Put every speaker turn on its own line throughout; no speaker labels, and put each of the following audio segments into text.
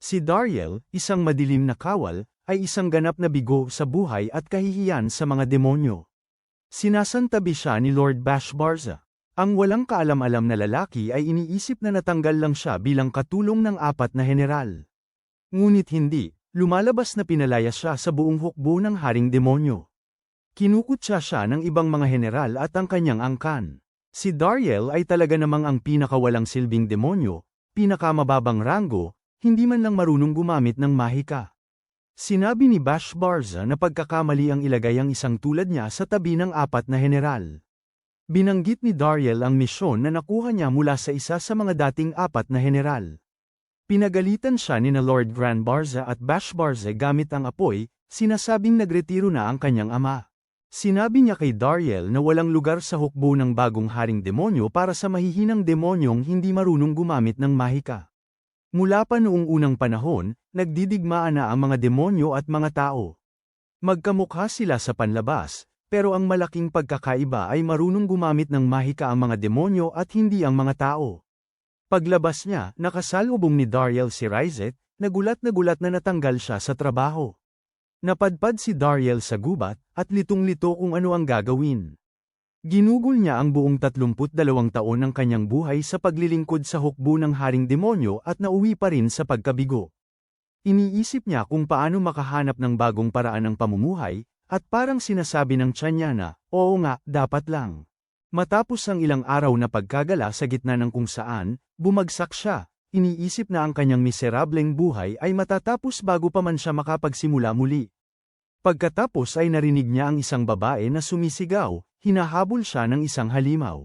Si Dariel, isang madilim na kawal, ay isang ganap na bigo sa buhay at kahihiyan sa mga demonyo. Sinasantabi siya ni Lord Bashbarza. Ang walang kaalam-alam na lalaki ay iniisip na natanggal lang siya bilang katulong ng 4 na general. Ngunit hindi, lumalabas na pinalayas siya sa buong hukbo ng haring demonyo. Kinukutya siya ng ibang mga general at ang kanyang angkan. Si Dariel ay talaga namang ang pinakawalang silbing demonyo, pinakamababang ranggo, hindi man lang marunong gumamit ng mahika. Sinabi ni Bashbarza na pagkakamali ang ilagay ang isang tulad niya sa tabi ng 4 na general. Binanggit ni Dariel ang misyon na nakuha niya mula sa isa sa mga dating 4 na general. Pinagalitan siya ni na Lord Granbarza at Bashbarza gamit ang apoy, sinasabing nagretiro na ang kanyang ama. Sinabi niya kay Dariel na walang lugar sa hukbo ng bagong haring demonyo para sa mahihinang demonyong hindi marunong gumamit ng mahika. Mula pa noong unang panahon, nagdidigmaan na ang mga demonyo at mga tao. Magkamukha sila sa panlabas, pero ang malaking pagkakaiba ay marunong gumamit ng mahika ang mga demonyo at hindi ang mga tao. Paglabas niya, nakasalubong ni Dariel si Rizet, nagulat na natanggal siya sa trabaho. Napadpad si Dariel sa gubat, at litong-lito kung ano ang gagawin. Ginugol niya ang buong 32 taon ng kanyang buhay sa paglilingkod sa hukbo ng haring demonyo at nauwi pa rin sa pagkabigo. Iniisip niya kung paano makahanap ng bagong paraan ng pamumuhay, at parang sinasabi ng tiyan niya na, oo nga, dapat lang. Matapos ang ilang araw na pagkagala sa gitna ng kung saan, bumagsak siya, iniisip na ang kanyang miserableng buhay ay matatapos bago pa man siya makapagsimula muli. Pagkatapos ay narinig niya ang isang babae na sumisigaw, hinahabol siya ng isang halimaw.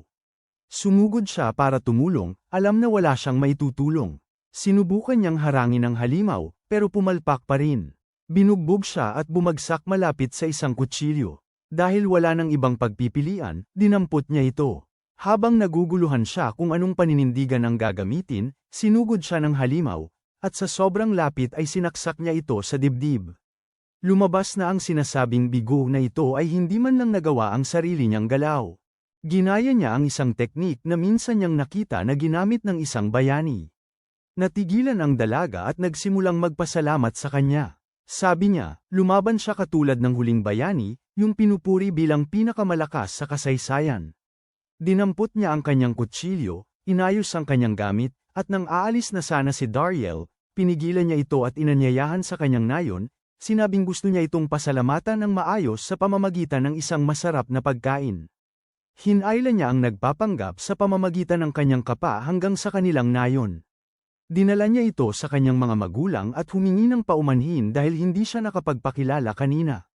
Sumugod siya para tumulong, alam na wala siyang maitutulong. Sinubukan niyang harangin ang halimaw, pero pumalpak pa rin. Binugbog siya at bumagsak malapit sa isang kutsilyo. Dahil wala nang ibang pagpipilian, dinampot niya ito. Habang naguguluhan siya kung anong paninindigan ang gagamitin, sinugod siya ng halimaw, at sa sobrang lapit ay sinaksak niya ito sa dibdib. Lumabas na ang sinasabing bigo na ito ay hindi man lang nagawa ang sarili niyang galaw. Ginaya niya ang isang teknik na minsan niyang nakita na ginamit ng isang bayani. Natigilan ang dalaga at nagsimulang magpasalamat sa kanya. Sabi niya, lumaban siya katulad ng huling bayani, yung pinupuri bilang pinakamalakas sa kasaysayan. Dinampot niya ang kanyang kutsilyo, inayos ang kanyang gamit, at nang aalis na sana si Dariel, pinigilan niya ito at inanyayahan sa kanyang nayon, sinabing gusto niya itong pasalamatan ng maayos sa pamamagitan ng isang masarap na pagkain. Hinayla niya ang nagpapanggap sa pamamagitan ng kanyang kapa hanggang sa kanilang nayon. Dinala niya ito sa kanyang mga magulang at humingi ng paumanhin dahil hindi siya nakapagpakilala kanina.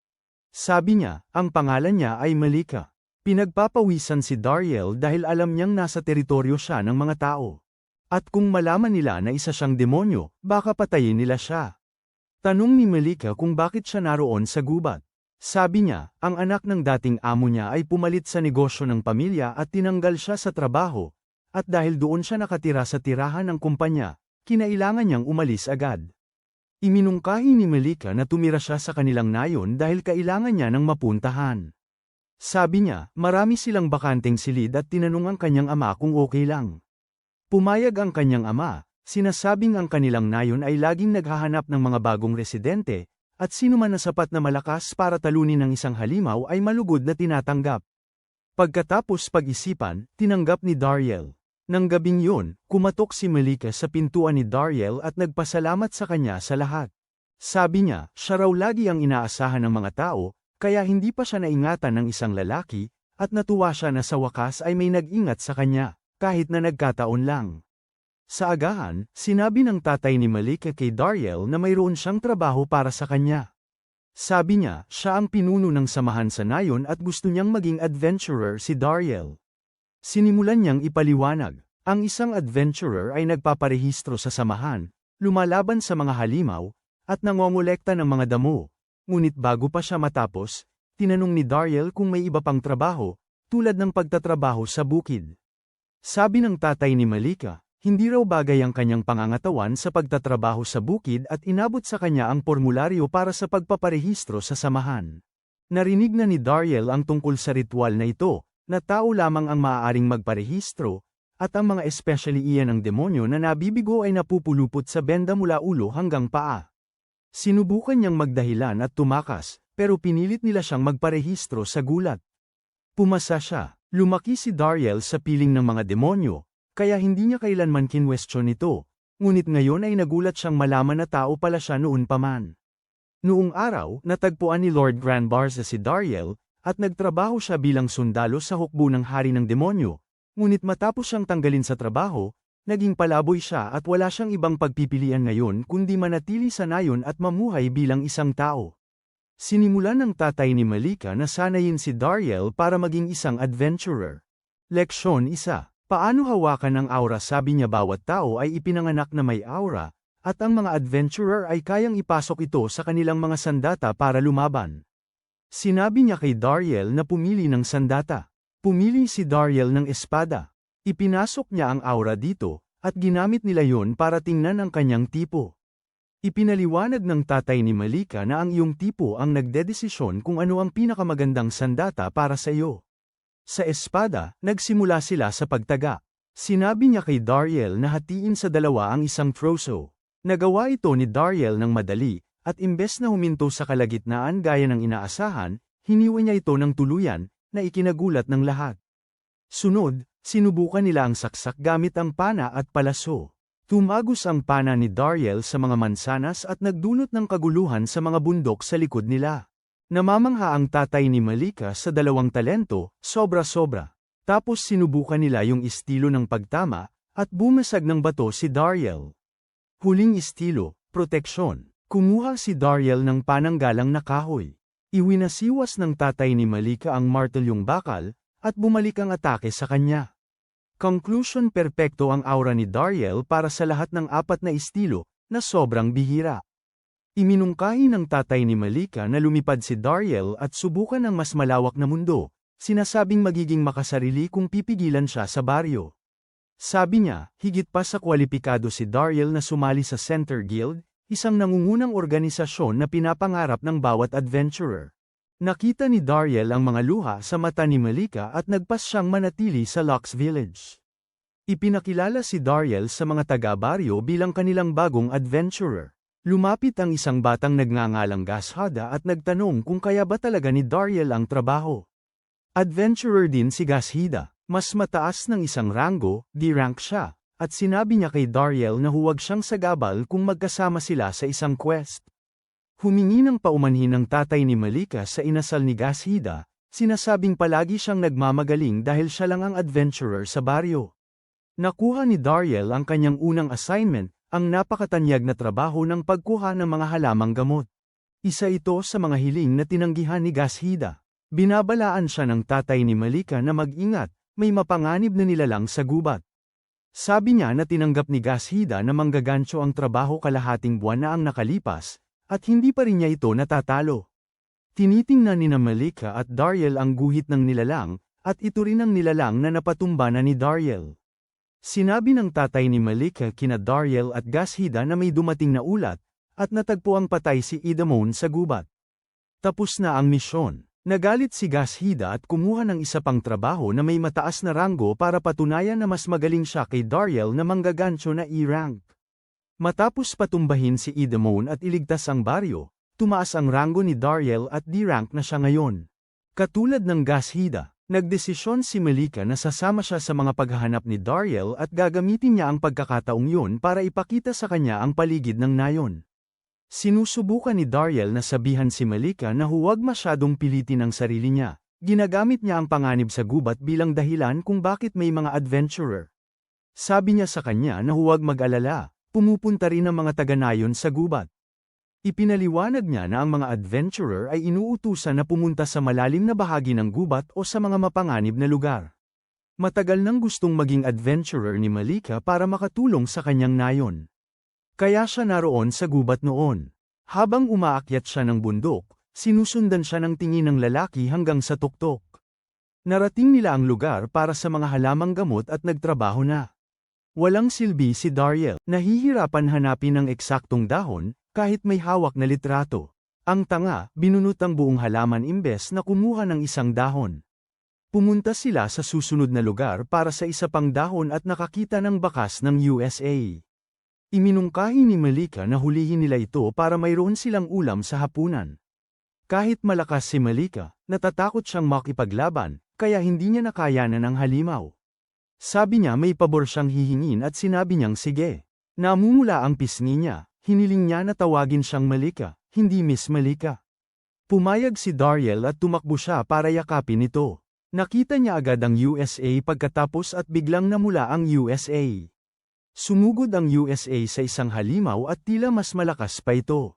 Sabi niya, ang pangalan niya ay Malika. Pinagpapawisan si Dariel dahil alam niyang nasa teritoryo siya ng mga tao. At kung malaman nila na isa siyang demonyo, baka patayin nila siya. Tanong ni Malika kung bakit siya naroon sa gubat. Sabi niya, ang anak ng dating amo niya ay pumalit sa negosyo ng pamilya at tinanggal siya sa trabaho, at dahil doon siya nakatira sa tirahan ng kumpanya, kinailangan niyang umalis agad. Iminungkahi ni Malika na tumira siya sa kanilang nayon dahil kailangan niya ng mapuntahan. Sabi niya, marami silang bakanteng silid at tinanong ang kanyang ama kung okay lang. Pumayag ang kanyang ama, sinasabing ang kanilang nayon ay laging naghahanap ng mga bagong residente, at sino man na sapat na malakas para talunin ng isang halimaw ay malugod na tinatanggap. Pagkatapos pag-isipan, tinanggap ni Dariel. Nang gabing yun, kumatok si Malika sa pintuan ni Dariel at nagpasalamat sa kanya sa lahat. Sabi niya, siya raw lagi ang inaasahan ng mga tao, kaya hindi pa siya naingatan ng isang lalaki, at natuwa siya na sa wakas ay may nag-ingat sa kanya, kahit na nagkataon lang. Sa agahan, sinabi ng tatay ni Malika kay Dariel na mayroon siyang trabaho para sa kanya. Sabi niya, siya ang pinuno ng samahan sa nayon at gusto niyang maging adventurer si Dariel. Sinimulan niyang ipaliwanag, ang isang adventurer ay nagpaparehistro sa samahan, lumalaban sa mga halimaw, at nangongolekta ng mga damo. Ngunit bago pa siya matapos, tinanong ni Dariel kung may iba pang trabaho, tulad ng pagtatrabaho sa bukid. Sabi ng tatay ni Malika, hindi raw bagay ang kanyang pangangatawan sa pagtatrabaho sa bukid at inabot sa kanya ang formularyo para sa pagpaparehistro sa samahan. Narinig na ni Dariel ang tungkol sa ritual na ito, na tao lamang ang maaaring magparehistro, at ang mga especially iyan ang demonyo na nabibigo ay napupulupot sa benda mula ulo hanggang paa. Sinubukan niyang magdahilan at tumakas, pero pinilit nila siyang magparehistro sa gulat. Pumasa siya. Lumaki si Dariel sa piling ng mga demonyo, kaya hindi niya kailanman kinwestiyon ito, ngunit ngayon ay nagulat siyang malaman na tao pala siya noon pa man. Noong araw, natagpuan ni Lord Granbarza si Dariel, at nagtrabaho siya bilang sundalo sa hukbo ng hari ng demonyo, ngunit matapos siyang tanggalin sa trabaho, naging palaboy siya at wala siyang ibang pagpipilian ngayon kundi manatili sa nayon at mamuhay bilang isang tao. Sinimulan ng tatay ni Malika na sanayin si Dariel para maging isang adventurer. Leksyon 1. Paano hawakan ang aura? Sabi niya bawat tao ay ipinanganak na may aura, at ang mga adventurer ay kayang ipasok ito sa kanilang mga sandata para lumaban. Sinabi niya kay Dariel na pumili ng sandata. Pumili si Dariel ng espada. Ipinasok niya ang aura dito, at ginamit nila yon para tingnan ang kanyang tipo. Ipinaliwanag ng tatay ni Malika na ang iyong tipo ang nagdedesisyon kung ano ang pinakamagandang sandata para sa iyo. Sa espada, nagsimula sila sa pagtaga. Sinabi niya kay Dariel na hatiin sa dalawa ang isang troso. Nagawa ito ni Dariel ng madali, at imbes na huminto sa kalagitnaan gaya ng inaasahan, hiniwa niya ito ng tuluyan, na ikinagulat ng lahat. Sunod, sinubukan nila ang saksak gamit ang pana at palaso. Tumagos ang pana ni Dariel sa mga mansanas at nagdulot ng kaguluhan sa mga bundok sa likod nila. Namamangha ang tatay ni Malika sa dalawang talento, sobra-sobra. Tapos sinubukan nila yung estilo ng pagtama, at bumasag ng bato si Dariel. Huling estilo, proteksyon. Kumuha si Dariel ng pananggalang na kahoy. Iwinasiwas ng tatay ni Malika ang martelyong bakal, at bumalik ang atake sa kanya. Conclusion: perpekto ang aura ni Dariel para sa lahat ng apat na estilo, na sobrang bihira. Iminungkahi ng tatay ni Malika na lumipad si Dariel at subukan ang mas malawak na mundo, sinasabing magiging makasarili kung pipigilan siya sa baryo. Sabi niya, higit pa sa kwalipikado si Dariel na sumali sa Center Guild, isang nangungunang organisasyon na pinapangarap ng bawat adventurer. Nakita ni Dariel ang mga luha sa mata ni Malika at nagpas siyang manatili sa Locks Village. Ipinakilala si Dariel sa mga taga-baryo bilang kanilang bagong adventurer. Lumapit ang isang batang nagngangalang Gashida at nagtanong kung kaya ba talaga ni Dariel ang trabaho. Adventurer din si Gashida, mas mataas ng isang rango, D-rank siya, at sinabi niya kay Dariel na huwag siyang sagabal kung magkasama sila sa isang quest. Humingi ng paumanhin ng tatay ni Malika sa inasal ni Gashida, sinasabing palagi siyang nagmamagaling dahil siya lang ang adventurer sa baryo. Nakuha ni Dariel ang kanyang unang assignment, ang napakatanyag na trabaho ng pagkuha ng mga halamang gamot. Isa ito sa mga hiling na tinanggihan ni Gashida. Binabalaan siya ng tatay ni Malika na mag-ingat, may mapanganib na nilalang sa gubat. Sabi niya na tinanggap ni Gashida na manggagancho ang trabaho kalahating buwan na ang nakalipas, at hindi pa rin niya ito natatalo. Tinitingnan ni Malika at Dariel ang guhit ng nilalang, at ito rin ang nilalang na napatumba na ni Dariel. Sinabi ng tatay ni Malika kina Dariel at Gashida na may dumating na ulat, at natagpuang patay si Idamon sa gubat. Tapos na ang misyon. Nagalit si Gashida at kumuha ng isa pang trabaho na may mataas na ranggo para patunayan na mas magaling siya kay Dariel na manggagancho na E-rank. Matapos patumbahin si Idamon at iligtas ang baryo, tumaas ang ranggo ni Dariel at D-rank na siya ngayon. Katulad ng Gashida, nagdesisyon si Malika na sasama siya sa mga paghahanap ni Dariel at gagamitin niya ang pagkakataong yun para ipakita sa kanya ang paligid ng nayon. Sinusubukan ni Dariel na sabihan si Malika na huwag masyadong pilitin ang sarili niya. Ginagamit niya ang panganib sa gubat bilang dahilan kung bakit may mga adventurer. Sabi niya sa kanya na huwag mag-alala, pumupunta rin ang mga taga-nayon sa gubat. Ipinaliwanag niya na ang mga adventurer ay inuutusan na pumunta sa malalim na bahagi ng gubat o sa mga mapanganib na lugar. Matagal nang gustong maging adventurer ni Malika para makatulong sa kanyang nayon. Kaya siya naroon sa gubat noon. Habang umaakyat siya ng bundok, sinusundan siya ng tingin ng lalaki hanggang sa tuktok. Narating nila ang lugar para sa mga halamang gamot at nagtrabaho na. Walang silbi si Dariel, nahihirapan hanapin ang eksaktong dahon, kahit may hawak na litrato. Ang tanga, binunot ang buong halaman imbes na kumuha ng isang dahon. Pumunta sila sa susunod na lugar para sa isa pang dahon at nakakita ng bakas ng USA. Iminungkahi ni Malika na hulihin nila ito para mayroon silang ulam sa hapunan. Kahit malakas si Malika, natatakot siyang makipaglaban, kaya hindi niya nakayanan ang halimaw. Sabi niya may pabor siyang hihingin at sinabi niyang sige. Namumula ang pisngi niya, hiniling niya na tawagin siyang Malika, hindi Miss Malika. Pumayag si Dariel at tumakbo siya para yakapin ito. Nakita niya agad ang USA pagkatapos at biglang namula ang USA. Sumugod ang USA sa isang halimaw at tila mas malakas pa ito.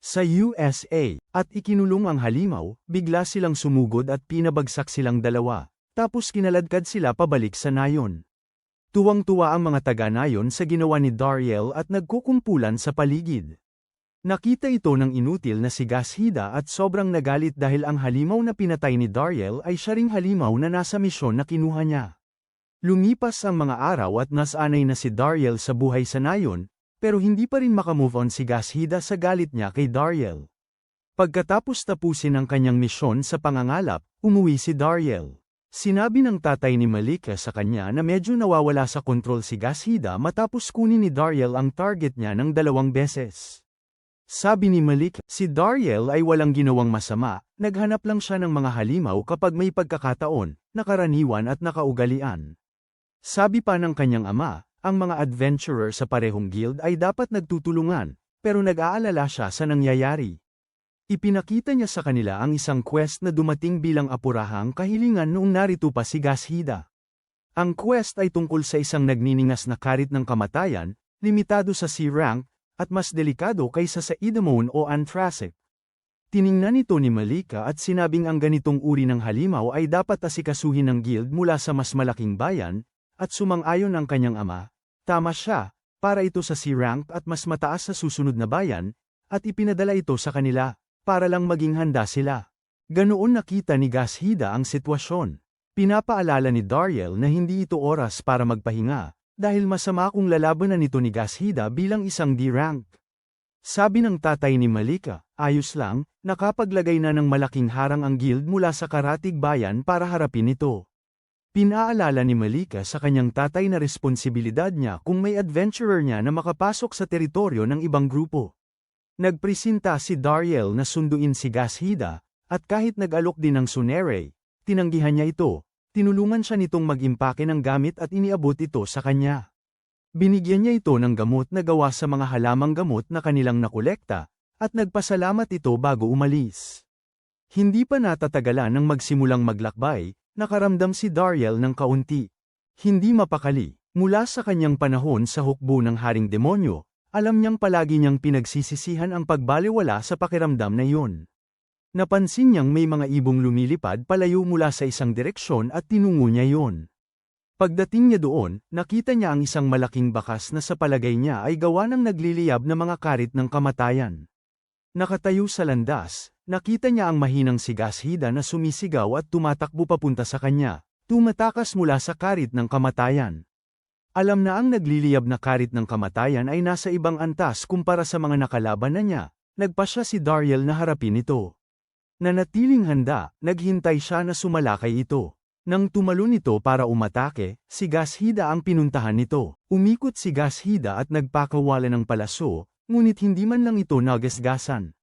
Sa USA, at ikinulong ang halimaw, bigla silang sumugod at pinabagsak silang dalawa. Tapos kinaladkad sila pabalik sa nayon. Tuwang-tuwa ang mga taga-nayon sa ginawa ni Dariel at nagkukumpulan sa paligid. Nakita ito ng inutil na si Gashida at sobrang nagalit dahil ang halimaw na pinatay ni Dariel ay siya ring halimaw na nasa misyon na kinuha niya. Lumipas ang mga araw at nasanay na si Dariel sa buhay sa nayon, pero hindi pa rin makamove on si Gashida sa galit niya kay Dariel. Pagkatapos tapusin ang kanyang misyon sa pangangalap, umuwi si Dariel. Sinabi ng tatay ni Malika sa kanya na medyo nawawala sa kontrol si Gashida matapos kunin ni Dariel ang target niya ng 2 beses. Sabi ni Malika, si Dariel ay walang ginawang masama, naghanap lang siya ng mga halimaw kapag may pagkakataon, nakaraniwan at nakaugalian. Sabi pa ng kanyang ama, ang mga adventurer sa parehong guild ay dapat nagtutulungan, pero nag-aalala siya sa nangyayari. Ipinakita niya sa kanila ang isang quest na dumating bilang apurahang kahilingan noong narito pa si Gashida. Ang quest ay tungkol sa isang nagniningas na karit ng kamatayan, limitado sa C-rank, at mas delikado kaysa sa Idamone o Anthracite. Tiningnan ito ni Malika at sinabing ang ganitong uri ng halimaw ay dapat asikasuhin ng guild mula sa mas malaking bayan, at sumang-ayon ang kanyang ama, tama siya, para ito sa C-rank at mas mataas sa susunod na bayan, at ipinadala ito sa kanila. Para lang maging handa sila. Ganoon nakita ni Gashida ang sitwasyon. Pinapaalala ni Dariel na hindi ito oras para magpahinga, dahil masama kung lalabanan nito ni Gashida bilang isang D-rank. Sabi ng tatay ni Malika, ayos lang, nakapaglagay na ng malaking harang ang guild mula sa karatig bayan para harapin ito. Pinaalala ni Malika sa kanyang tatay na responsibilidad niya kung may adventurer niya na makapasok sa teritoryo ng ibang grupo. Nagpresenta si Dariel na sunduin si Gashida, at kahit nag-alok din ng Sunere, tinanggihan niya ito, tinulungan siya nitong mag-impake ng gamit at iniabot ito sa kanya. Binigyan niya ito ng gamot na gawa sa mga halamang gamot na kanilang nakolekta, at nagpasalamat ito bago umalis. Hindi pa natatagalan nang magsimulang maglakbay, nakaramdam si Dariel ng kaunti. Hindi mapakali, mula sa kanyang panahon sa hukbo ng Haring Demonyo, alam niyang palagi niyang pinagsisisihan ang pagbaliwala sa pakiramdam na iyon. Napansin niyang may mga ibong lumilipad palayo mula sa isang direksyon at tinungo niya iyon. Pagdating niya doon, nakita niya ang isang malaking bakas na sa palagay niya ay gawa ng nagliliyab na mga karit ng kamatayan. Nakatayo sa landas, nakita niya ang mahinang si Gashida na sumisigaw at tumatakbo papunta sa kanya, tumatakas mula sa karit ng kamatayan. Alam na ang nagliliyab na karit ng kamatayan ay nasa ibang antas kumpara sa mga nakalaban na niya, nagpasya si Dariel na harapin ito. Nanatiling handa, naghintay siya na sumalakay ito. Nang tumalon ito para umatake, si Gashida ang pinuntahan nito. Umikot si Gashida at nagpakawala ng palaso, ngunit hindi man lang ito nagasgasan.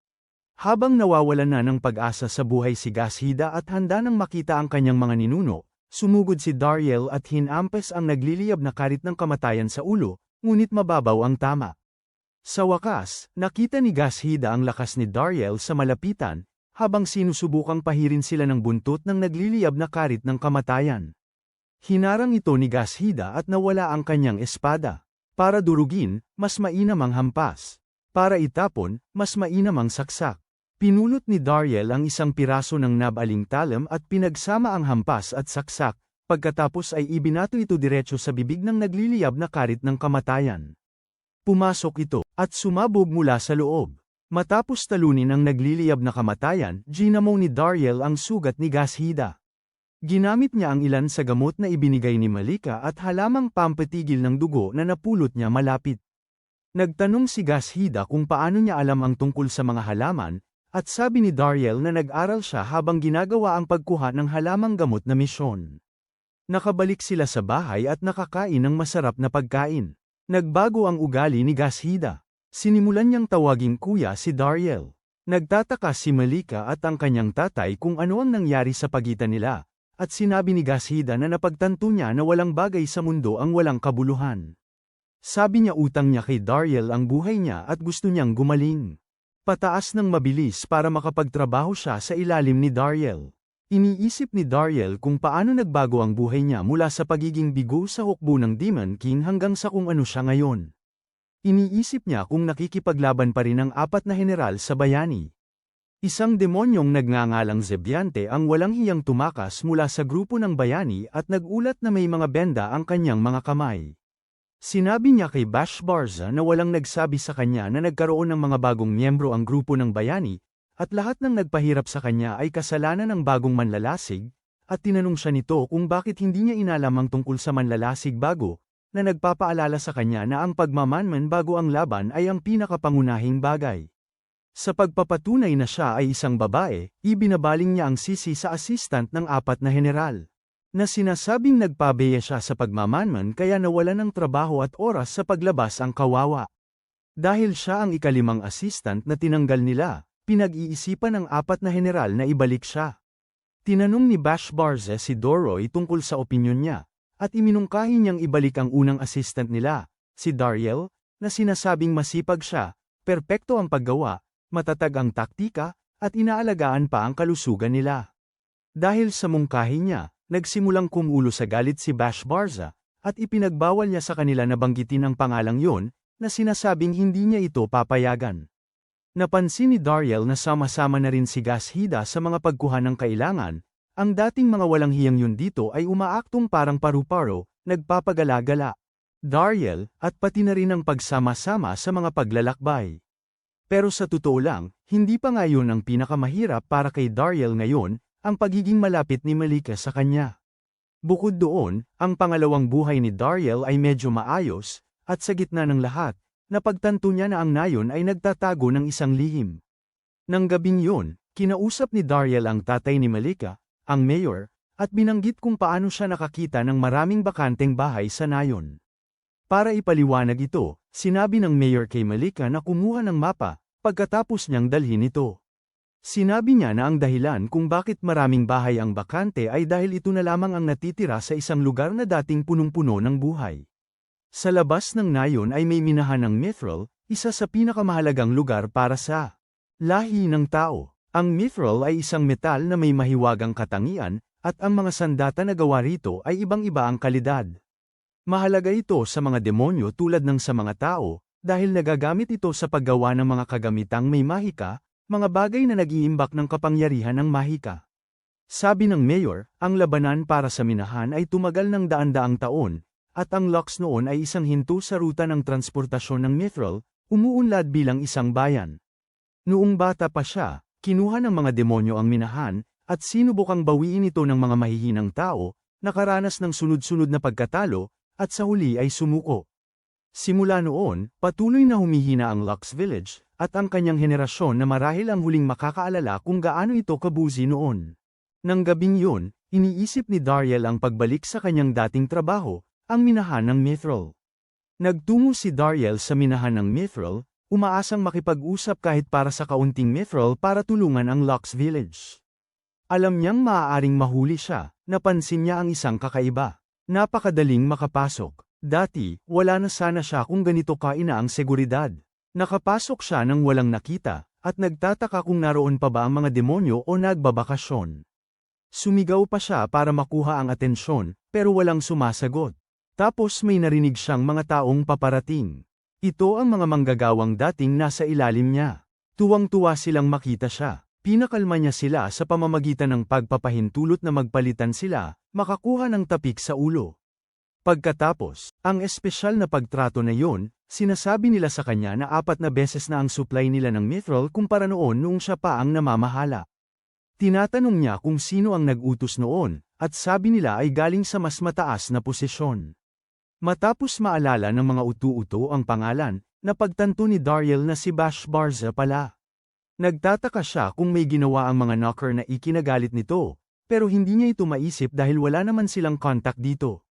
Habang nawawalan na ng pag-asa sa buhay si Gashida at handa nang makita ang kanyang mga ninuno, sumugod si Dariel at hinampes ang nagliliyab na karit ng kamatayan sa ulo, ngunit mababaw ang tama. Sa wakas, nakita ni Gashida ang lakas ni Dariel sa malapitan, habang sinusubukang pahirin sila ng buntot ng nagliliyab na karit ng kamatayan. Hinarang ito ni Gashida at nawala ang kanyang espada. Para durugin, mas mainam ang hampas. Para itapon, mas mainam ang saksak. Pinulot ni Dariel ang isang piraso ng nabaling talem at pinagsama ang hampas at saksak, pagkatapos ay ibinato ito diretso sa bibig ng nagliliyab na karit ng kamatayan. Pumasok ito, at sumabog mula sa loob. Matapos talunin ang nagliliyab na kamatayan, ginamaw ni Dariel ang sugat ni Gashida. Ginamit niya ang ilan sa gamot na ibinigay ni Malika at halamang pampatigil ng dugo na napulot niya malapit. Nagtanong si Gashida kung paano niya alam ang tungkol sa mga halaman, At sabi ni Dariel na nag-aral siya habang ginagawa ang pagkuha ng halamang gamot na misyon. Nakabalik sila sa bahay at nakakain ng masarap na pagkain. Nagbago ang ugali ni Gashida. Sinimulan niyang tawaging kuya si Dariel. Nagtataka si Malika at ang kanyang tatay kung ano ang nangyari sa pagitan nila, at sinabi ni Gashida na napagtanto niya na walang bagay sa mundo ang walang kabuluhan. Sabi niya utang niya kay Dariel ang buhay niya at gusto niyang gumaling. Pataas ng mabilis para makapagtrabaho siya sa ilalim ni Dariel. Iniisip ni Dariel kung paano nagbago ang buhay niya mula sa pagiging bigo sa hukbo ng Demon King hanggang sa kung ano siya ngayon. Iniisip niya kung nakikipaglaban pa rin ang 4 na general sa bayani. Isang demonyong nagngangalang Zebiante ang walang hiyang tumakas mula sa grupo ng bayani at nagulat na may mga benda ang kanyang mga kamay. Sinabi niya kay Bashbarza na walang nagsabi sa kanya na nagkaroon ng mga bagong miyembro ang grupo ng bayani, at lahat ng nagpahirap sa kanya ay kasalanan ng bagong manlalasig, at tinanong siya nito kung bakit hindi niya inalam ang tungkol sa manlalasig bago, na nagpapaalala sa kanya na ang pagmamanman bago ang laban ay ang pinakapangunahing bagay. Sa pagpapatunay na siya ay isang babae, ibinabaling niya ang sisi sa assistant ng 4 na general. Na sinasabing nagpabeya siya sa pagmamanman kaya nawalan ng trabaho at oras sa paglabas ang kawawa. Dahil siya ang ika-5 assistant na tinanggal nila, pinag-iisipan ng 4 na general na ibalik siya. Tinanong ni Bashbarza si Doroy tungkol sa opinyon niya, at iminungkahi niyang ibalik ang unang assistant nila, si Dariel, na sinasabing masipag siya, perpekto ang paggawa, matatag ang taktika, at inaalagaan pa ang kalusugan nila. Dahil sa mungkahi niya, nagsimulang kumulo sa galit si Bashbarza, at ipinagbawal niya sa kanila na banggitin ang pangalang yon, na sinasabing hindi niya ito papayagan. Napansin ni Dariel na sama-sama na rin si Gashida sa mga pagkuha ng kailangan, ang dating mga walang hiyang yun dito ay umaaktong parang paru-paro, nagpapagala-gala. Dariel, at pati na rin ang pagsama-sama sa mga paglalakbay. Pero sa totoo lang, hindi pa nga yun ang pinakamahirap para kay Dariel ngayon, ang pagiging malapit ni Malika sa kanya. Bukod doon, ang pangalawang buhay ni Dariel ay medyo maayos, at sa gitna ng lahat, napagtanto niya na ang nayon ay nagtatago ng isang lihim. Nang gabing yun, kinausap ni Dariel ang tatay ni Malika, ang mayor, at binanggit kung paano siya nakakita ng maraming bakanteng bahay sa nayon. Para ipaliwanag ito, sinabi ng mayor kay Malika na kumuha ng mapa, pagkatapos niyang dalhin ito. Sinabi niya na ang dahilan kung bakit maraming bahay ang bakante ay dahil ito na lamang ang natitira sa isang lugar na dating punong-puno ng buhay. Sa labas ng nayon ay may minahan ng mithril, isa sa pinakamahalagang lugar para sa lahi ng tao. Ang mithril ay isang metal na may mahiwagang katangian, at ang mga sandata na gawa rito ay ibang-iba ang kalidad. Mahalaga ito sa mga demonyo tulad ng sa mga tao, dahil nagagamit ito sa paggawa ng mga kagamitang may mahika, mga bagay na nag-iimbak ng kapangyarihan ng mahika. Sabi ng mayor, ang labanan para sa minahan ay tumagal ng daan-daang taon, at ang Lux noon ay isang hinto sa ruta ng transportasyon ng mithril, umuunlad bilang isang bayan. Noong bata pa siya, kinuha ng mga demonyo ang minahan, at sinubukang bawiin ito ng mga mahihinang tao, nakaranas ng sunod-sunod na pagkatalo, at sa huli ay sumuko. Simula noon, patuloy na humihina ang Lux Village, at ang kanyang henerasyon na marahil ang huling makakaalala kung gaano ito kabusi noon. Nang gabing yun, iniisip ni Dariel ang pagbalik sa kanyang dating trabaho, ang minahan ng mithril. Nagtungo si Dariel sa minahan ng mithril, umaasang makipag-usap kahit para sa kaunting mithril para tulungan ang Lux Village. Alam niyang maaaring mahuli siya, napansin niya ang isang kakaiba. Napakadaling makapasok. Dati, wala na sana siya kung ganito kaina ang seguridad. Nakapasok siya nang walang nakita, at nagtataka kung naroon pa ba ang mga demonyo o nagbabakasyon. Sumigaw pa siya para makuha ang atensyon, pero walang sumasagot. Tapos may narinig siyang mga taong paparating. Ito ang mga manggagawang dating nasa ilalim niya. Tuwang-tuwa silang makita siya. Pinakalma niya sila sa pamamagitan ng pagpapahintulot na magpalitan sila, makakuha ng tapik sa ulo. Pagkatapos, ang espesyal na pagtrato na yon, sinasabi nila sa kanya na 4 na beses na ang supply nila ng mithril kumpara noon noong siya pa ang namamahala. Tinatanong niya kung sino ang nag-utos noon, at sabi nila ay galing sa mas mataas na posisyon. Matapos maalala ng mga utu-uto ang pangalan, napagtanto ni Dariel na si Bashbarza pala. Nagtataka siya kung may ginawa ang mga knocker na ikinagalit nito, pero hindi niya ito maisip dahil wala naman silang contact dito.